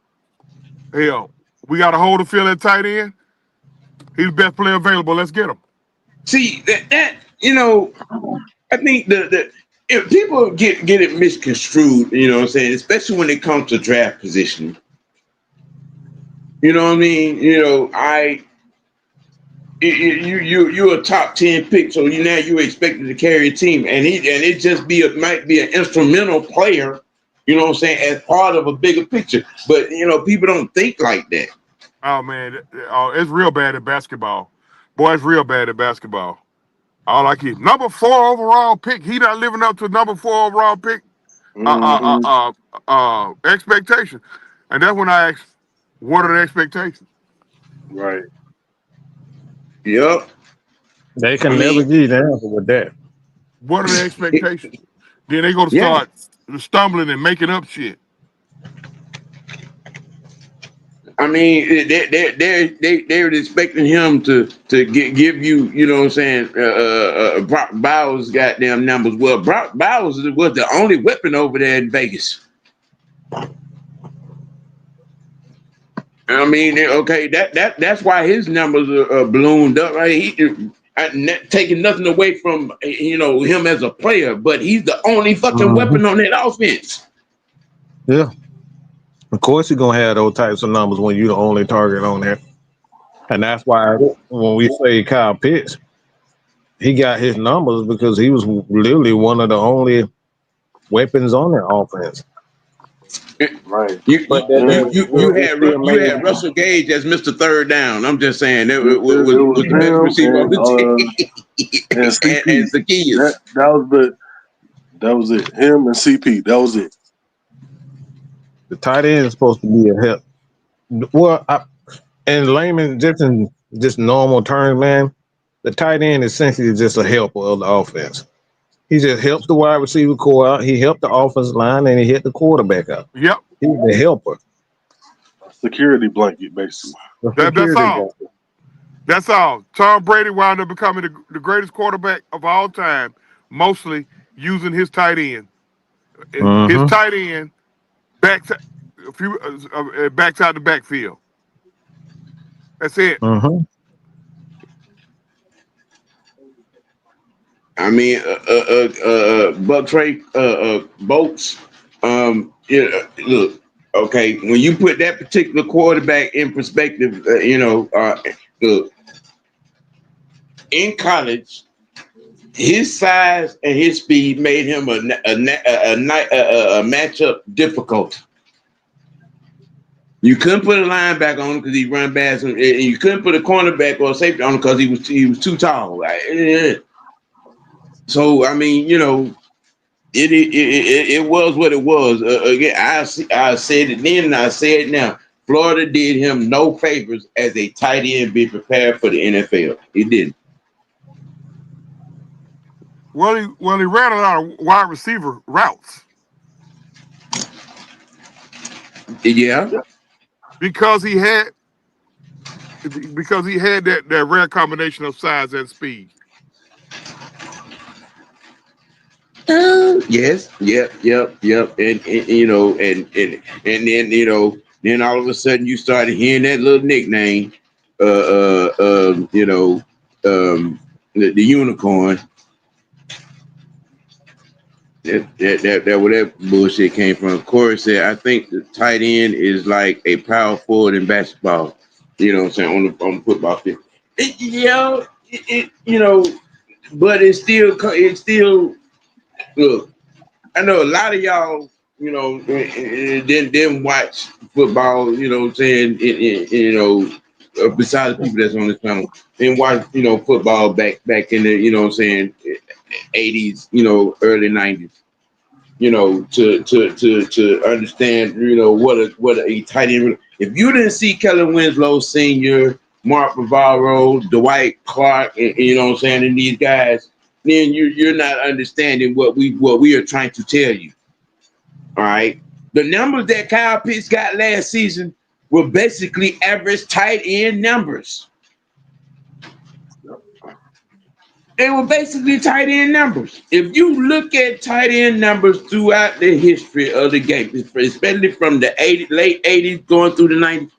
Hell, we got to hold the field at tight end. He's the best player available. Let's get him. See that I think the if people get it misconstrued, you know what I'm saying, especially when it comes to draft position. You know what I mean? You're a top 10 pick, so you're expected to carry a team, and it just might be an instrumental player, you know what I'm saying, as part of a bigger picture. But people don't think like that. Oh man, it's real bad at basketball. Boy, it's real bad at basketball. All I keep number 4 overall pick. He not living up to number 4 overall pick expectation, and that's when I ask, what are the expectations? Right. Yep. They can never give you the answer with that. What are the expectations? Then they go to Yeah. start stumbling and making up shit. I mean, they're expecting him to give you, you know what I'm saying, Brock Bowers' goddamn numbers. Well, Brock Bowers was the only weapon over there in Vegas. I mean, okay, that's why his numbers are ballooned up. Right? Taking nothing away from him as a player, but he's the only fucking weapon on that offense. Yeah. Of course, you're gonna have those types of numbers when you're the only target on there, and that's why when we say Kyle Pitts, he got his numbers because he was literally one of the only weapons on that offense. Right. You Made had Russell Gage as Mr. Third Down. I'm just saying that It was the best him receiver on the team. and CP. And Zacchaeus. That was it. Him and CP. That was it. the tight end is supposed to be a help. Well, in layman, just in just normal terms, man, the tight end is essentially just a helper of the offense. He just helps the wide receiver core out. He helped the offensive line, and he hit the quarterback out. Yep. He's the helper. Security blanket, basically. That's all. That's all. Tom Brady wound up becoming the greatest quarterback of all time, mostly using his tight end. His tight end backs out the backfield. That's it. I mean, Buck Trey Bolts. Look, okay, when you put that particular quarterback in perspective, look, in college, his size and his speed made him a matchup difficult. You couldn't put a linebacker on him because he run bad, and you couldn't put a cornerback or a safety on him because he was too tall. So I mean, it was what it was. Again, I said it then and I say it now. Florida did him no favors as a tight end being prepared for the NFL. He didn't. Well, he ran a lot of wide receiver routes. Yeah. Because he had that rare combination of size and speed. Yes. Yep. And then all of a sudden you started hearing that little nickname, the unicorn. That where that bullshit came from. Corey said, I think the tight end is like a power forward in basketball. You know what I'm saying, on the football field. But it's still look, I know a lot of y'all, didn't watch football, you know what I'm saying, besides the people that's on this panel, didn't watch, football back in the, 80s, early 90s, to understand, what a tight end. If you didn't see Kellen Winslow Sr., Mark Bavaro, Dwight Clark, and, and these guys, then you're not understanding what we are trying to tell you. All right. The numbers that Kyle Pitts got last season were basically average tight end numbers. They were basically tight end numbers. If you look at tight end numbers throughout the history of the game, especially from the late 80s going through the 90s,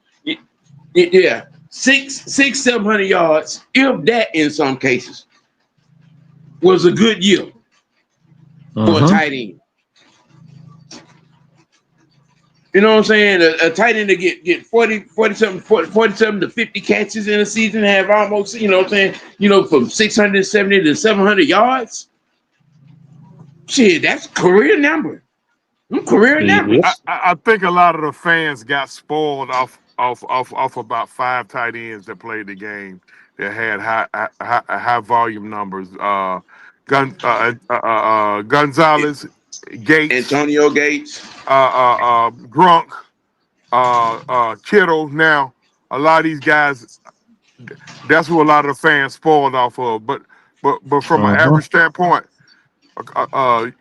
yeah, 700 yards, if that in some cases, was a good year for a tight end. You know what I'm saying? A tight end to get 40 something to 50 catches in a season, have almost, you know what I'm saying, from 670 to 700 yards. Shit, that's career number. Career numbers. I think a lot of the fans got spoiled off about 5 tight ends that played the game that had high volume numbers. Gonzalez, Gates, Antonio Gates, Grunk, Kittle. Now, a lot of these guys, that's who a lot of the fans spoiled off of. But from an average standpoint,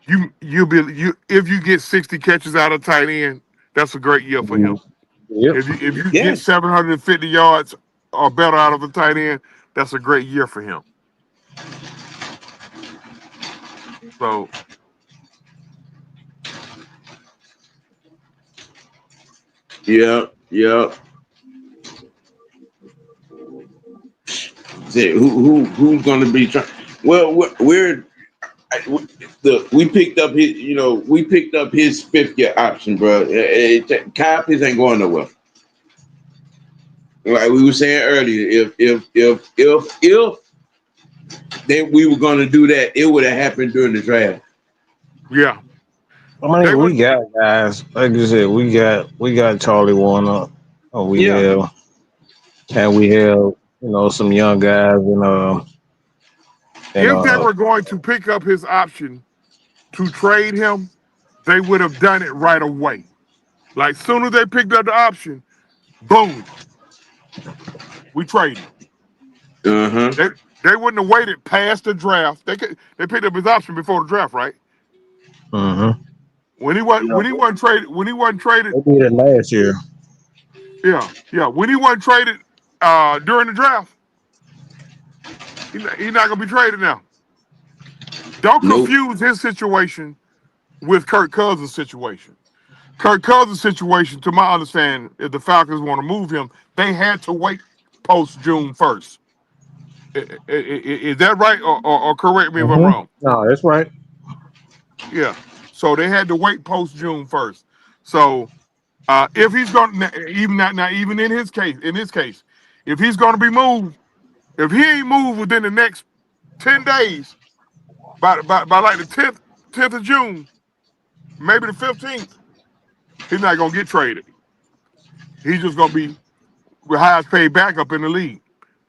you if you get 60 catches out of tight end, that's a great year for him. Yep. If you get yes. 750 yards or better out of a tight end, that's a great year for him. So Yeah. Say, who's going to be trying? Well, we picked up his 5th-year option, bro. Kyle Pitts ain't going nowhere. Like we were saying earlier, if then we were going to do that, it would have happened during the draft. yeah, I mean, we got guys. Like you said, we got Charlie Warner. We have some young guys if they were going to pick up his option to trade him, they would have done it right away. Like soon as they picked up the option, boom, we trade him. They wouldn't have waited past the draft. They picked up his option before the draft, right? When he wasn't traded. They did it last year. Yeah. When he wasn't traded during the draft, he's not gonna be traded now. Don't confuse his situation with Kirk Cousins' situation. Kirk Cousins' situation, to my understanding, if the Falcons want to move him, they had to wait post June 1st. Is that right, or correct me if I'm wrong? No, that's right. Yeah. So they had to wait post June 1st. So if he's going to even in his case, if he's going to be moved, if he ain't moved within the next 10 days, by like the 10th of June, maybe the 15th, he's not going to get traded. He's just going to be the highest paid backup in the league,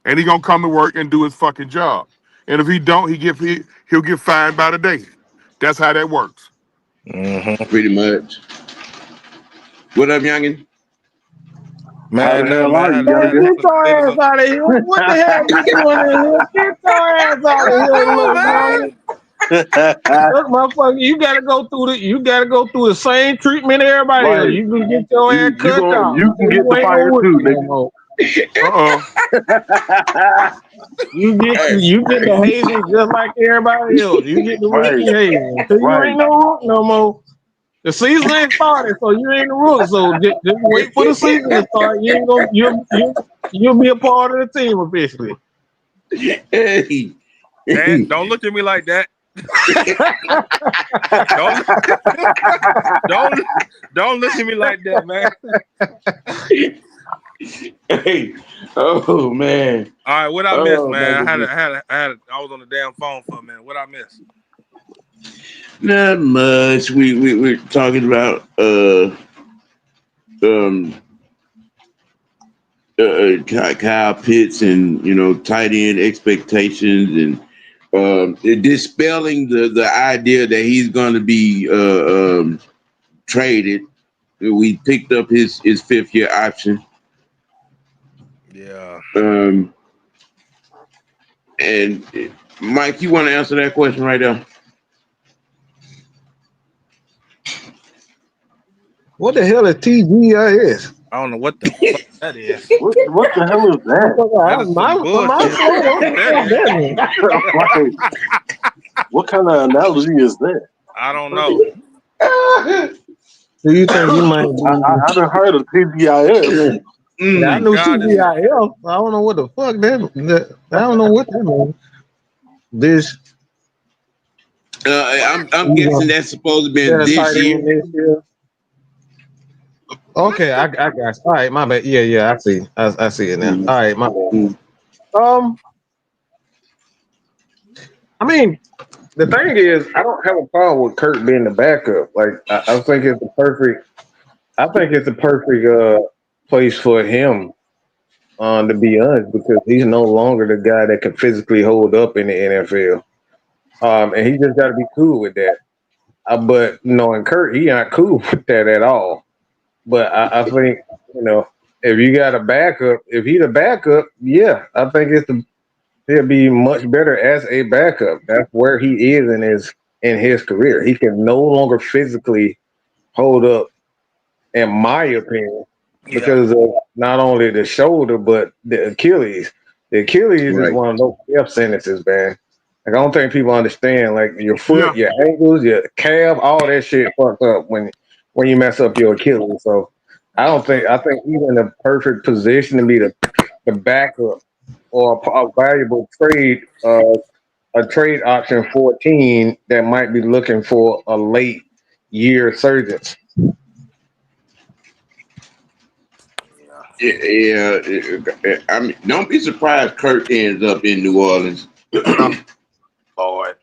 and he's going to come to work and do his fucking job. And if he don't, he'll get fined by the day. That's how that works. Pretty much. What up, youngin? Man, Get your ass out of here. What the hell you doing in here? Get your ass out of here, little man. Look, motherfucker, you gotta go through the same treatment everybody else. You can get your ass cut off. You can get the fire too, nigga. You get the hazing just like everybody else. You get the rookie hazing. So you ain't no rook no more. The season ain't started, so you ain't the rook. So just wait for the season to start. You ain't gonna you'll be a part of the team officially. Hey. Man, don't look at me like that. don't look at me like that, man. Hey, oh man! All right, what I missed, man? I was on the damn phone for a minute. What I missed? Not much. We're talking about Kyle Pitts and tight end expectations and dispelling the idea that he's going to be traded. We picked up his 5th-year option. Yeah. And Mike, you want to answer that question right now? What the hell is TGIS? I don't know what the fuck that is. What the hell is that? That is some bullshit. What kind of analogy is that? I don't know. Do you think you might I done heard of TGIF. Yeah, I My knew God, this TGIF. I don't know what the fuck that I don't know what that means. This I'm guessing that's supposed to be that this tight year. end this year. Okay, I got you. All right, my bad. Yeah, I see it now. Mm, All right, my bad. mm. I mean, the thing is, I don't have a problem with Kurt being the backup. Like, I think it's the perfect. I think it's the perfect place for him. To be honest, because he's no longer the guy that can physically hold up in the NFL. And he just got to be cool with that. But knowing Kurt, he not cool with that at all. But I think if you got a backup, if he's a backup, yeah, I think he'll be much better as a backup. That's where he is in his career. He can no longer physically hold up, in my opinion, yeah. because of not only the shoulder but the Achilles. The Achilles is Right. one of those death sentences, man. Like, I don't think people understand. Like, your foot, Yeah. your ankles, your calf, all that shit fucked up when you mess up your Achilles. So I think he's in the perfect position to be the backup or a valuable a trade option for a team that might be looking for a late year surgeons. Yeah. I mean, don't be surprised Kurt ends up in New Orleans. Lord.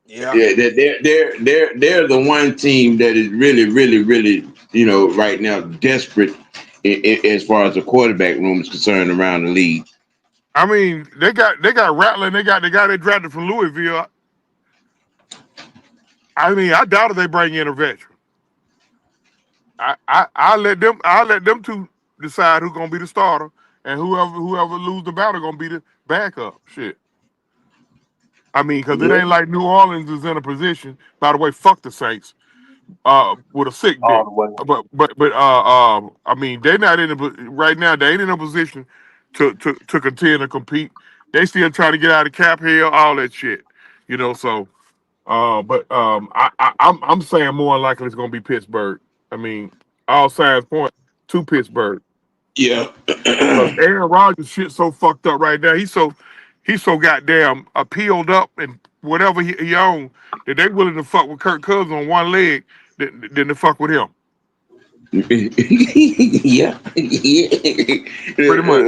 Yeah. Yeah, they're the one team that is really, really, really, right now desperate as far as the quarterback room is concerned around the league. I mean, they got Rattler. They got the guy they drafted from Louisville. I mean, I doubt if they bring in a veteran. I let them two decide who's gonna be the starter, and whoever lose the battle gonna be the backup. Shit. I mean, because it Yeah, ain't like New Orleans is in a position. By the way, fuck the Saints. With a sick All day. the way. But I mean, they're not in a right now. They ain't in a position to contend and compete. They still trying to get out of cap hell, all that shit. So I'm saying more likely it's gonna be Pittsburgh. I mean, all signs point to Pittsburgh. yeah. Because Aaron Rodgers shit so fucked up right now. He's so goddamn peeled up and whatever he own that they willing to fuck with Kirk Cousins on one leg than to fuck with him. Yeah, Pretty much.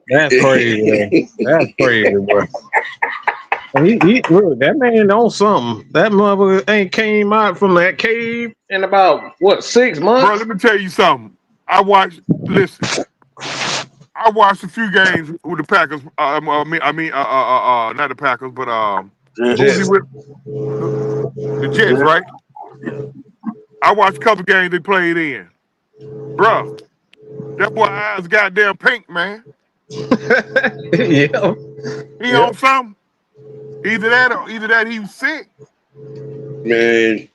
That's crazy, man. That's crazy, boy. Look, that man on something. That mother ain't came out from that cave in about what 6 Bro, months. let me tell you something. Listen, I watched a few games with the Packers. Not the Packers, but who was he Jets. with? The Jets, Jets. right? I watched a couple games they played in. Bro, that boy eyes goddamn pink, man. Yeah, He yeah. on something. Either that he was sick. man.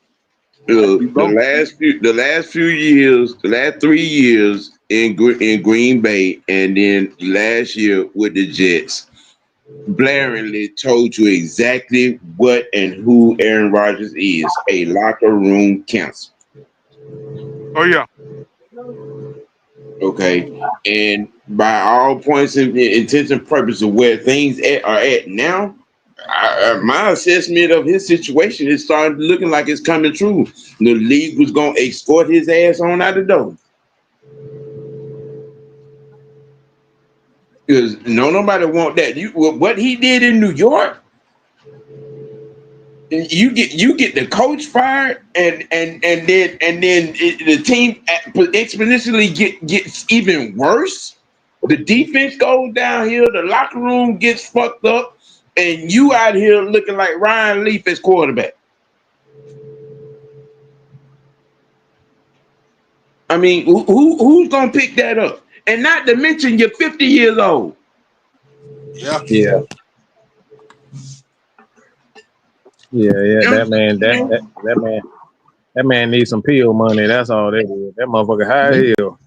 We The both. last few years, the last 3 years in Green Bay, and then last year with the Jets, blaringly told you exactly what and who Aaron Rodgers is: a locker room cancer. Oh yeah. Okay, and by all points of intents and purposes of where things are at now, my assessment of his situation is starting looking like it's coming true. The league was gonna escort his ass on out the door because nobody want that. What he did in New York, you get the coach fired, and then the team exponentially gets even worse. The defense goes downhill. The locker room gets fucked up, and you out here looking like Ryan Leaf as quarterback. I mean, who's gonna pick that up? And not to mention, you're 50 years old. Yeah. Yeah, yeah. You know That man, what I'm saying? that man. That man needs some pill money. That's all that is. That motherfucker high as hell.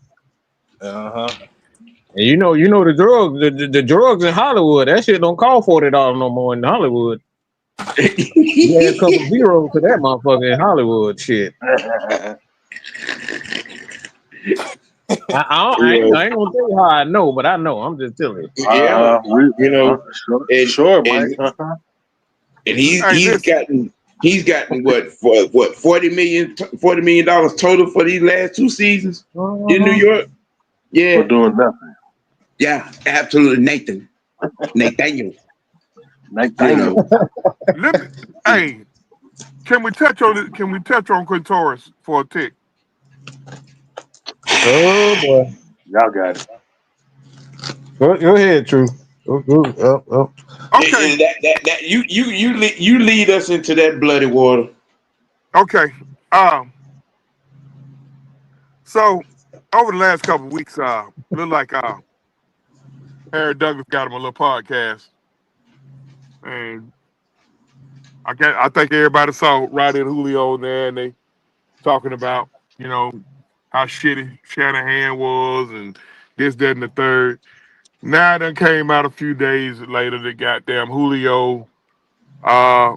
And you know the drugs, the drugs in Hollywood. That shit don't cost $40 no more in Hollywood. You add a couple zeros to that motherfucker in Hollywood. Shit. I ain't gonna tell you how I know, but I know. I'm just telling you. Yeah, you know, sure, and, Mike. and Hey, he's gotten what $40 million total for these last 2 seasons in New York. For Yeah, doing nothing. yeah, absolutely, Nathaniel. hey, can we touch on it? Can we touch on Quintoris for a tick? Oh boy. Y'all got it. Go ahead, True. Go. Okay, And that you lead us into that bloody water. okay. So over the last couple of weeks, look like Harry Douglas got him a little podcast, and I think everybody saw Roddy and Julio in there, and they talking about how shitty Shanahan was and this, that, and the third. Now it done came out a few days later that goddamn Julio uh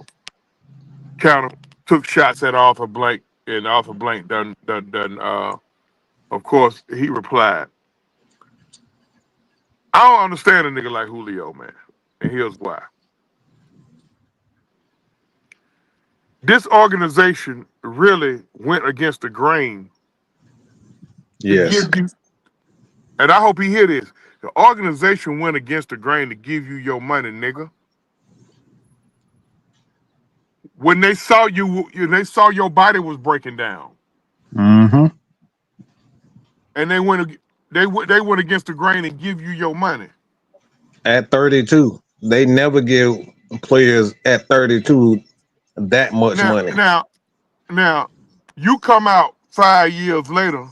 kind of took shots at Arthur Blank, and Arthur Blank done of course he replied. I don't understand a nigga like Julio, man. And here's why. This organization really went against the grain to Yes. give you, and I hope he hear this. The organization went against the grain to give you your money, nigga. When they saw they saw your body was breaking down, Mm-hmm. and they went against the grain and give you your money. At 32, they never give players at 32 that much Now, money. now, now, you come out 5 years later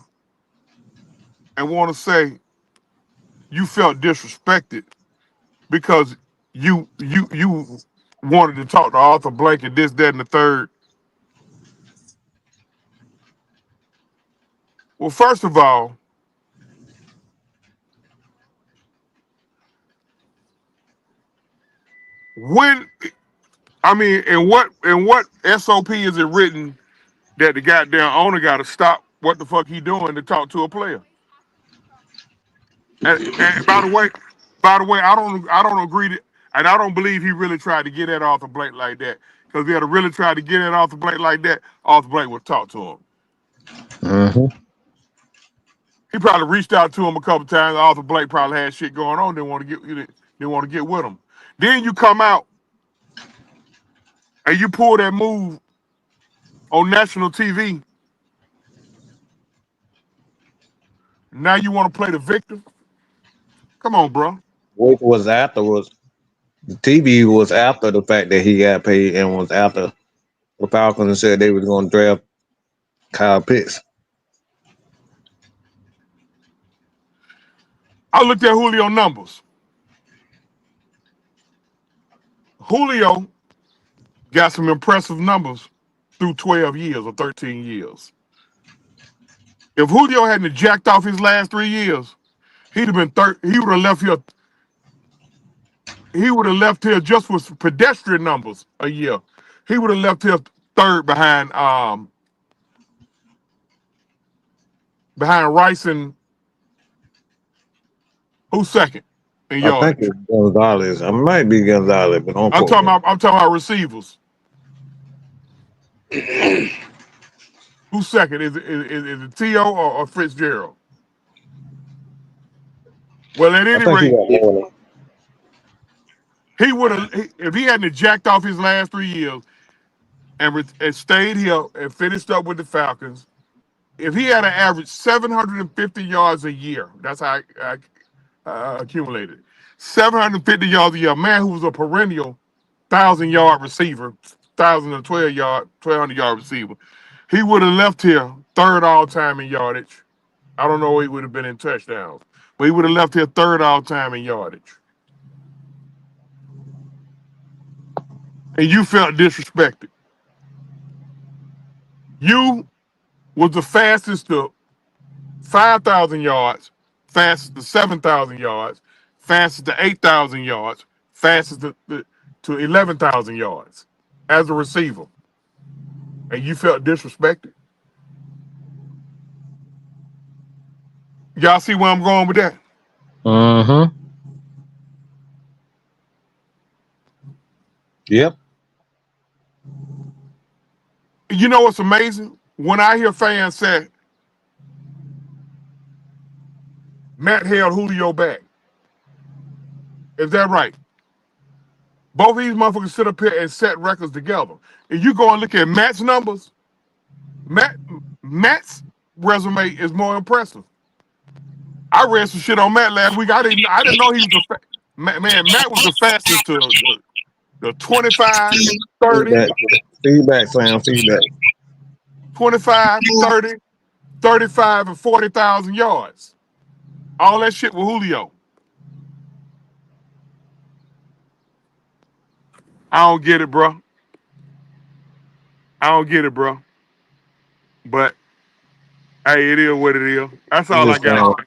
and want to say you felt disrespected because you wanted to talk to Arthur Blank and this, that, and the third. Well, first of all, when in what SOP is it written that the goddamn owner got to stop what the fuck he doing to talk to a player? And by the way, I don't agree to, and I don't believe he really tried to get at Arthur Blank like that. Because if he had really tried to get at Arthur Blank like that, Arthur Blank would talk to him. Mm-hmm. He probably reached out to him a couple times. Arthur Blank probably had shit going on. Didn't want to get with him. Then you come out and you pull that move on national TV. Now you want to play the victim? Come on, bro. Which was afterwards. The TV was after the fact that he got paid and was after the Falcons said they was going to draft Kyle Pitts. I looked at Julio numbers. Julio got some impressive numbers through 12 years or 13 years. If Julio hadn't jacked off his last 3 years, he'd have been he would have left here. He would have left here just with pedestrian numbers a year. He would have left here third behind Rice, and who's second in I think yardage? it's Gonzalez. I might be Gonzalez, but don't I'm quote talking me. about I'm talking about receivers. Who's second? Is it T.O. or Fitzgerald? Well, at I any think he rate, got more than he would have if he hadn't jacked off his last 3 years and stayed here and finished up with the Falcons. If he had an average 750 yards a year, that's how I accumulated 750 yards a year. A man who was a perennial 1,000-yard receiver, 1,012 yard receiver. He would have left here third all time in yardage. I don't know if he would have been in touchdowns, but he would have left here third all time in yardage. And you felt disrespected. You was the fastest to 5,000 yards, fastest to 7,000 yards, fastest to 8,000 yards, fastest to 11,000 yards as a receiver. And you felt disrespected? Y'all see where I'm going with that? Mm-hmm. Yep. You know what's amazing? When I hear fans say, Matt held Julio back. Is that right? Both of these motherfuckers sit up here and set records together. If you go and look at Matt's numbers, Matt's resume is more impressive. I read some shit on Matt last week. I didn't know he was Matt was the fastest to the 25, 30, Feedback, Sam. Feedback. 25, 30, 35, and 40,000 yards. All that shit with Julio. I don't get it, bro. I don't get it, bro. But hey, it is what it is. That's all I got.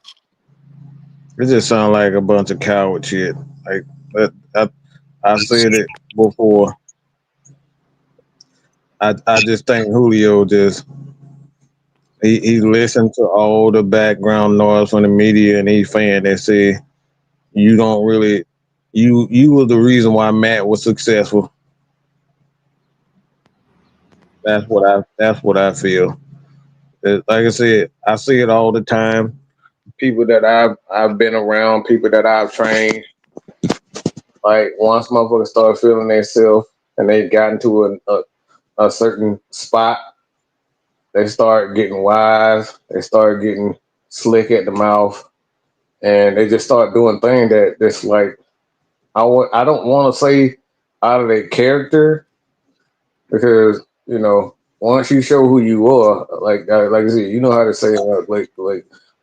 It just sounds like a bunch of coward shit. Like I said it before. I just think Julio just he listened to all the background noise from the media and he's fan that say you don't really you were the reason why Matt was successful. That's what I feel. Like I said, I see it all the time. People that I've been around, people that I've trained. Like once motherfuckers start feeling themselves and they've gotten to a certain spot, they start getting wise. They start getting slick at the mouth, and they just start doing things that's like I don't want to say out of their character because once you show who you are, like I said, you know how to say it, like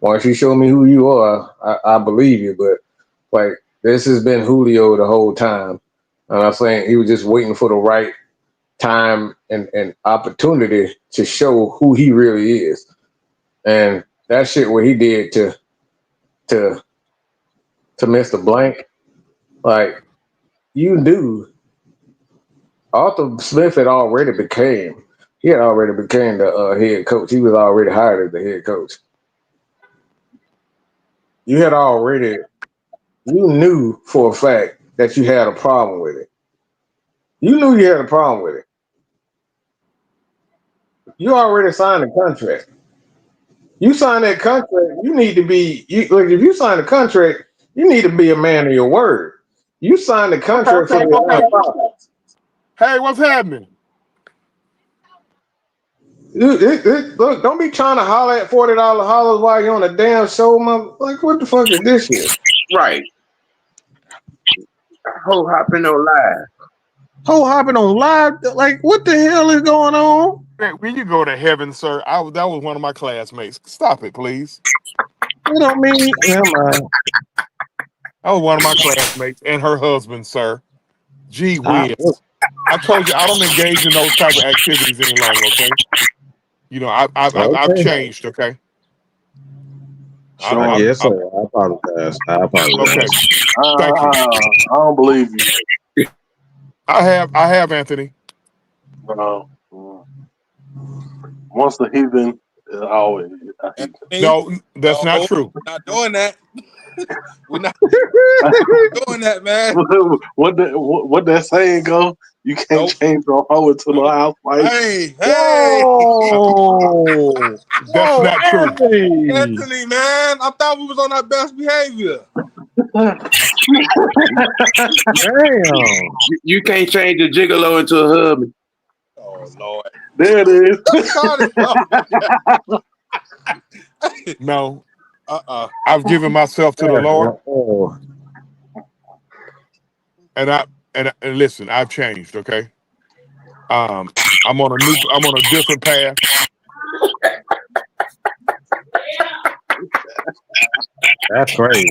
once you show me who you are, I believe you. But like this has been Julio the whole time, and I'm saying he was just waiting for the right time and opportunity to show who he really is. And that shit what he did to Mr. Blank, like you knew Arthur Smith had already became the head coach. He was already hired as the head coach. You knew for a fact that you had a problem with it. You knew you had a problem with it. You already signed the contract. You signed that contract. You need to be like if you sign a contract, you need to be a man of your word. You signed the contract for the Hey, what's happening? Look, don't be trying to holler at $40 hollers while you're on a damn show, man. Like, what the fuck is this shit? Right. Whole hopping on live. Whole hopping on live? Like, what the hell is going on? When you go to heaven, sir, that was one of my classmates. Stop it, please. You don't mean, never mind. That was one of my classmates and her husband, sir. Gee whiz. I told you I don't engage in those type of activities any longer, okay? I've changed, okay? Yes, sir. I apologize. Okay. Thank you. I don't believe you. I have, Anthony. No. Once the heathen is always a heathen. No, that's not true. We're not doing that. We're not doing that, man. What that saying go? You can't change your hoe into no house fight. Hey. Whoa. That's not true. Anthony, man. I thought we was on our best behavior. Damn. You can't change a gigolo into a hubby. Oh, Lord. There it is. No. I've given myself to the Lord. And listen, I've changed, okay? I'm on a different path. That's crazy.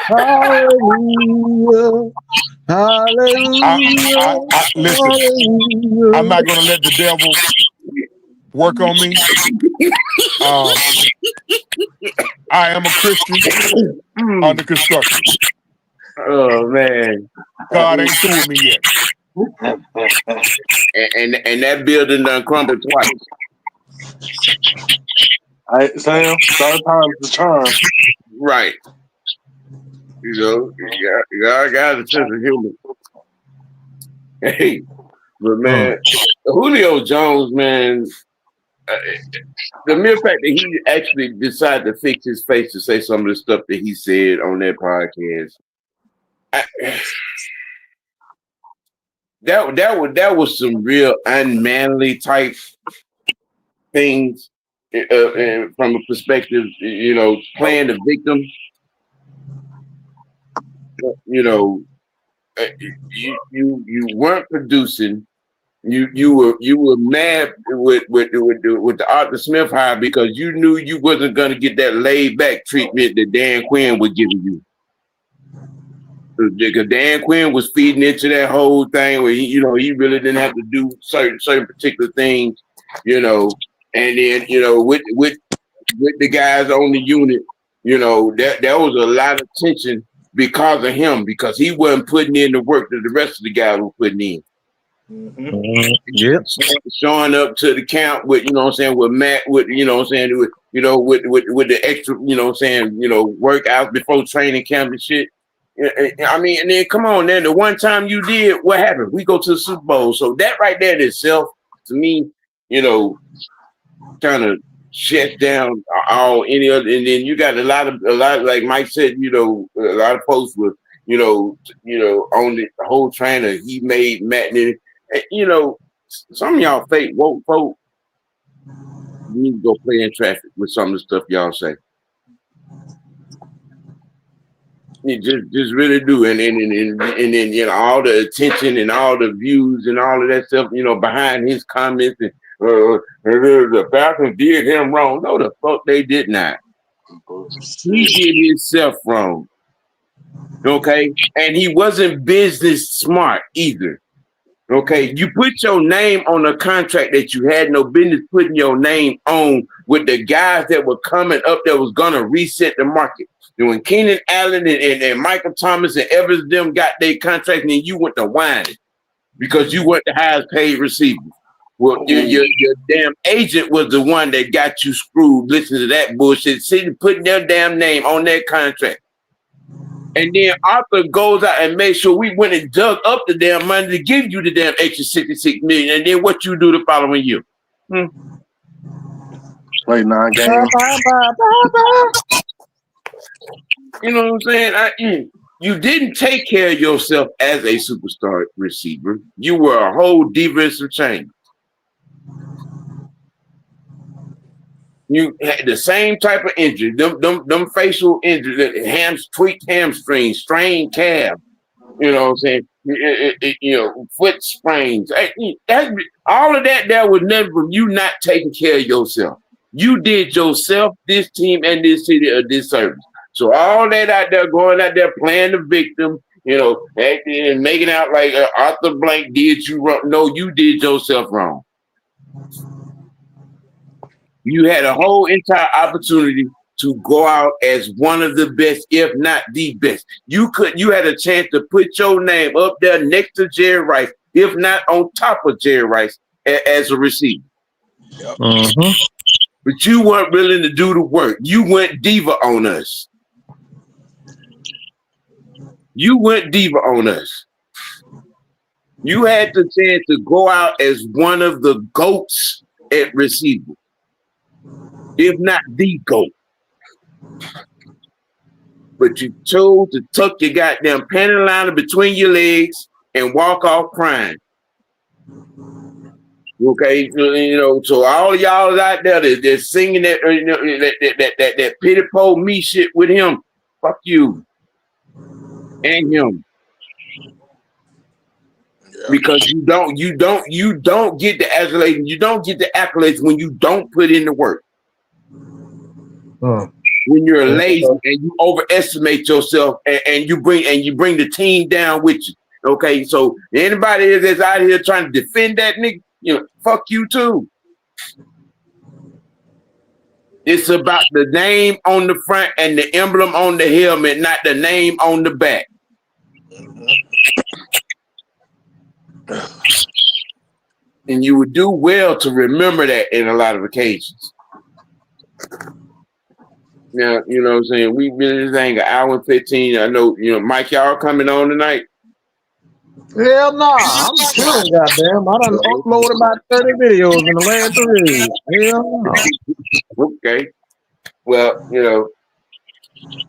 Hallelujah. Hallelujah. Listen, I'm not gonna let the devil work on me. I am a Christian under construction. Oh man. God ain't through with me yet. And that building done crumbled twice. Hey, Sam, third time's the charm. Right. You know, you got a sense of humor. Hey, but man, Julio Jones, man, the mere fact that he actually decided to fix his face to say some of the stuff that he said on that podcast, that was some real unmanly type things from a perspective, you know, playing the victim. You know, you weren't producing. You were mad with the Arthur Smith hire because you knew you wasn't gonna get that laid back treatment that Dan Quinn was giving you. Because Dan Quinn was feeding into that whole thing where he really didn't have to do certain particular things, you know, and then with the guys on the unit, there was a lot of tension because of him, because he wasn't putting in the work that the rest of the guys were putting in. Yep. Showing up to the camp with, with Matt, with the extra, workouts before training camp and shit. I mean, and then come on, then the one time you did, what happened? We go to the Super Bowl. So that right there in itself, to me, kind of shut down all any other. And then you got a lot like Mike said, a lot of posts with, on the whole trainer he made Matt. And some of y'all fake woke folk, you need to go play in traffic with some of the stuff y'all say. You just really do, and then all the attention and all the views and all of that stuff, behind his comments, and the Falcons did him wrong. No, the fuck they did not. He did himself wrong. Okay, and he wasn't business smart either. Okay, you put your name on a contract that you had no business putting your name on with the guys that were coming up that was gonna reset the market. And when Keenan Allen and Michael Thomas and Evans them got their contract, and then you went to whining because you weren't the highest paid receiver. Well, your damn agent was the one that got you screwed. Listen to that bullshit, sitting putting their damn name on that contract. And then Arthur goes out and makes sure we went and dug up the damn money to give you the damn extra $66 million. And then what you do the following year? Play 9 games. You know what I'm saying? You didn't take care of yourself as a superstar receiver. You were a whole defensive chain. You had the same type of injury, them facial injuries, tweaked hamstrings, strained calf. You know what I'm saying? Foot sprains. All of that there was never from you not taking care of yourself. You did yourself, this team, and this city a disservice. So all that out there, going out there playing the victim, acting and making out like Arthur Blank did you wrong. No, you did yourself wrong. You had a whole entire opportunity to go out as one of the best, if not the best. You had a chance to put your name up there next to Jerry Rice, if not on top of Jerry Rice as a receiver. Yep. But you weren't willing to do the work. You went diva on us. You had the chance to go out as one of the GOATs at receiver, if not the GOAT. But you chose to tuck your goddamn panty liner between your legs and walk off crying. Okay, so all of y'all out there that singing that pity pole me shit with him, fuck you and him. Because you don't get the accolades. You don't get the accolades when you don't put in the work. When you're lazy and you overestimate yourself, and you bring the team down with you. Okay, so anybody that's out here trying to defend that nigga, fuck you too. It's about the name on the front and the emblem on the helmet, not the name on the back. And you would do well to remember that in a lot of occasions. Now, you know what I'm saying? We've been in this thing an hour and 15. I know, Mike, y'all coming on tonight? Hell no, I'm chilling, goddamn. I done uploaded about 30 videos in the last 3 days. Hell no. Okay. Well,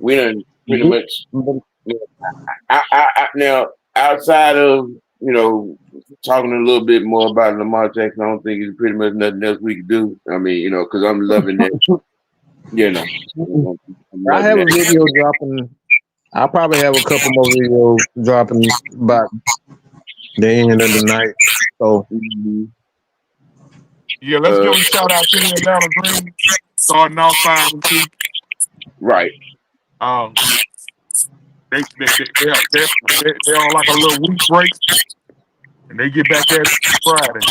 we done pretty much. Now, outside of, talking a little bit more about Lamar Jackson, I don't think there's pretty much nothing else we can do. I mean, because I'm loving that. I have a video dropping. I'll probably have a couple more videos dropping by the end of the night. So, yeah, let's give a shout out to the Atlanta Dream, starting off 5-2. Right. They're on like a little week break, and they get back at it Friday.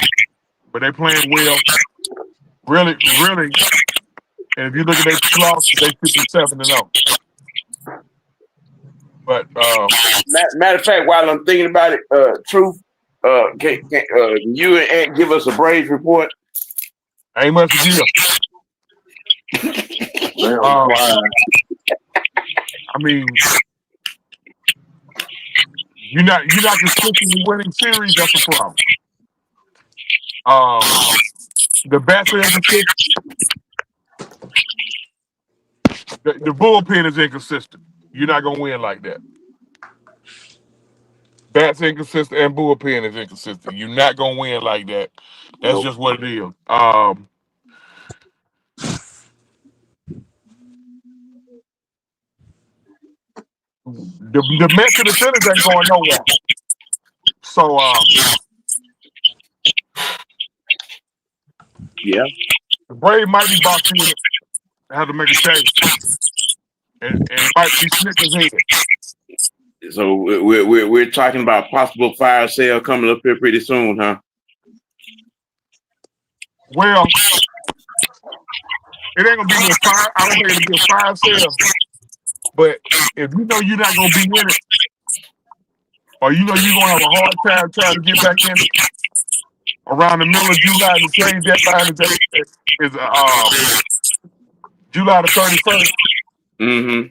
But they playing well, really. And if you look at their losses, they 57-0. But matter of fact, while I'm thinking about it, Truth, can you and Ant give us a Braves report? Ain't much to give. I mean, you're not consistently winning series. That's a problem. The bats are inconsistent. The bullpen is inconsistent. You're not gonna win like that. Bats inconsistent and bullpen is inconsistent. You're not gonna win like that. That's just what it is. The Mets and the Phillies ain't going nowhere. So yeah, the Braves might be boxed in. Have to make a change, and it might be Snickers' head. So we're talking about possible fire sale coming up here pretty soon, huh? Well, it ain't gonna be no fire. I don't think it'll be a fire sale. But if you know you're not gonna be in it, or you know you're gonna have a hard time trying to get back in it around the middle of July, the trade deadline is July the 31st. Mm-hmm.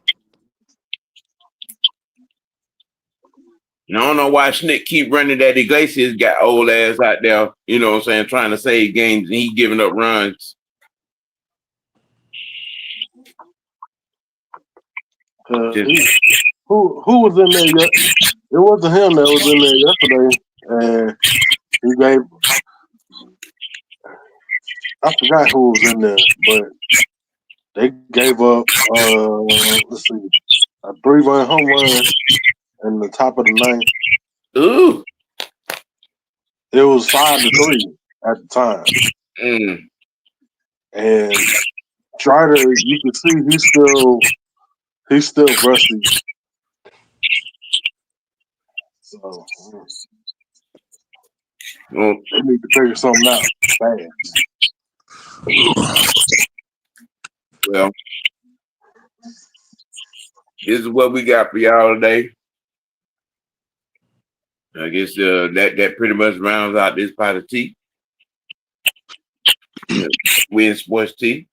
And I don't know why Schnick keep running that Iglesias got old ass out there, you know what I'm saying, trying to save games, and he giving up runs. Who was in there? It wasn't him that was in there yesterday, and he gave. I forgot who was in there, but they gave up. Let's see, a 3-run home run in the top of the ninth. Ooh, it was 5-3 at the time, and Strider, you can see he's still rusty. So they need to figure something out fast. Well, this is what we got for y'all today. I guess that pretty much rounds out this pot of tea. We in sports tea.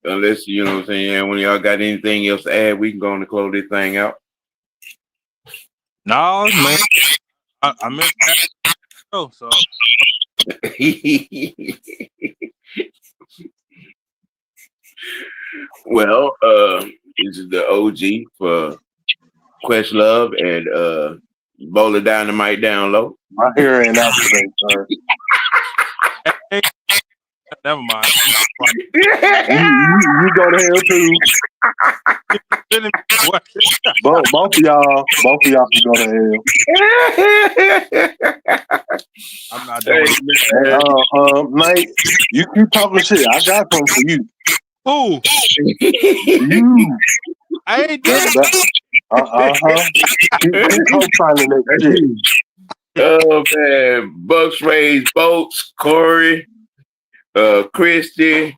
Unless, you know what I'm saying, when y'all got anything else to add, we can go on and close this thing out. No, man. I missed that. Oh, so. Well, this is the OG for Questlove and Bowler Dynamite Down Low. My hair ain't out today, sir. Never mind. You go to hell too. both of y'all can go to hell. I'm not doing it. Mate, you keep talking shit. I got something for you. Who? You. I ain't doing it. Keep co-signing that shit. Oh man, Bucks raised boats, Corey, Christy.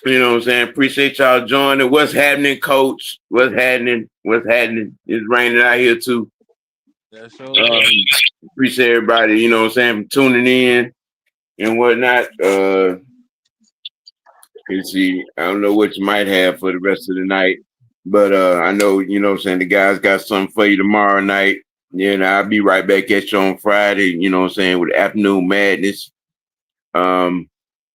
You know what I'm saying? Appreciate y'all joining. What's happening, Coach? What's happening? It's raining out here too. Appreciate everybody, you know what I'm saying, for tuning in and whatnot. You see, I don't know what you might have for the rest of the night, but I know, you know what I'm saying, the guys got something for you tomorrow night. Yeah, and I'll be right back at you on Friday, you know what I'm saying, with Afternoon Madness.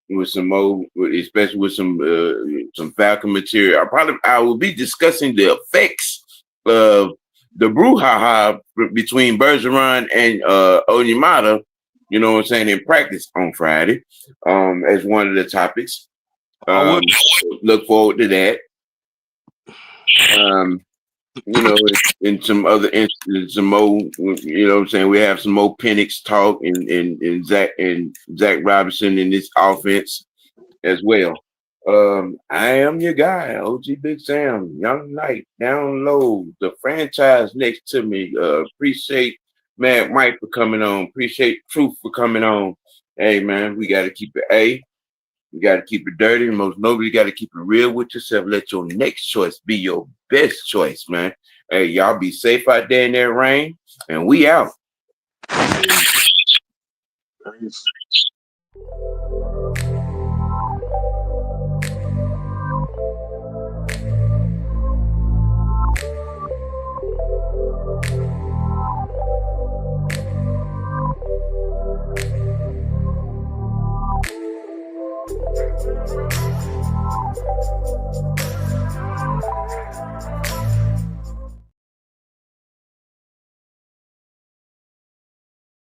With some more, especially with some Falcon material. I will be discussing the effects of the brouhaha between Bergeron and Onyemata, you know what I'm saying, in practice on Friday, as one of the topics. Look forward to that. You know, in some other instances, some more, you know what I'm saying, we have some more Penix talk and Zach Robinson in this offense as well. I am your guy, OG Big Sam, Young Knight, down low, the franchise next to me. Appreciate Mad Mike for coming on. Appreciate Truth for coming on. Hey man, we gotta keep it you got to keep it dirty. Most nobody got to keep it real with yourself. Let your next choice be your best choice, man. Hey, y'all be safe out there in that rain, and we out. Peace.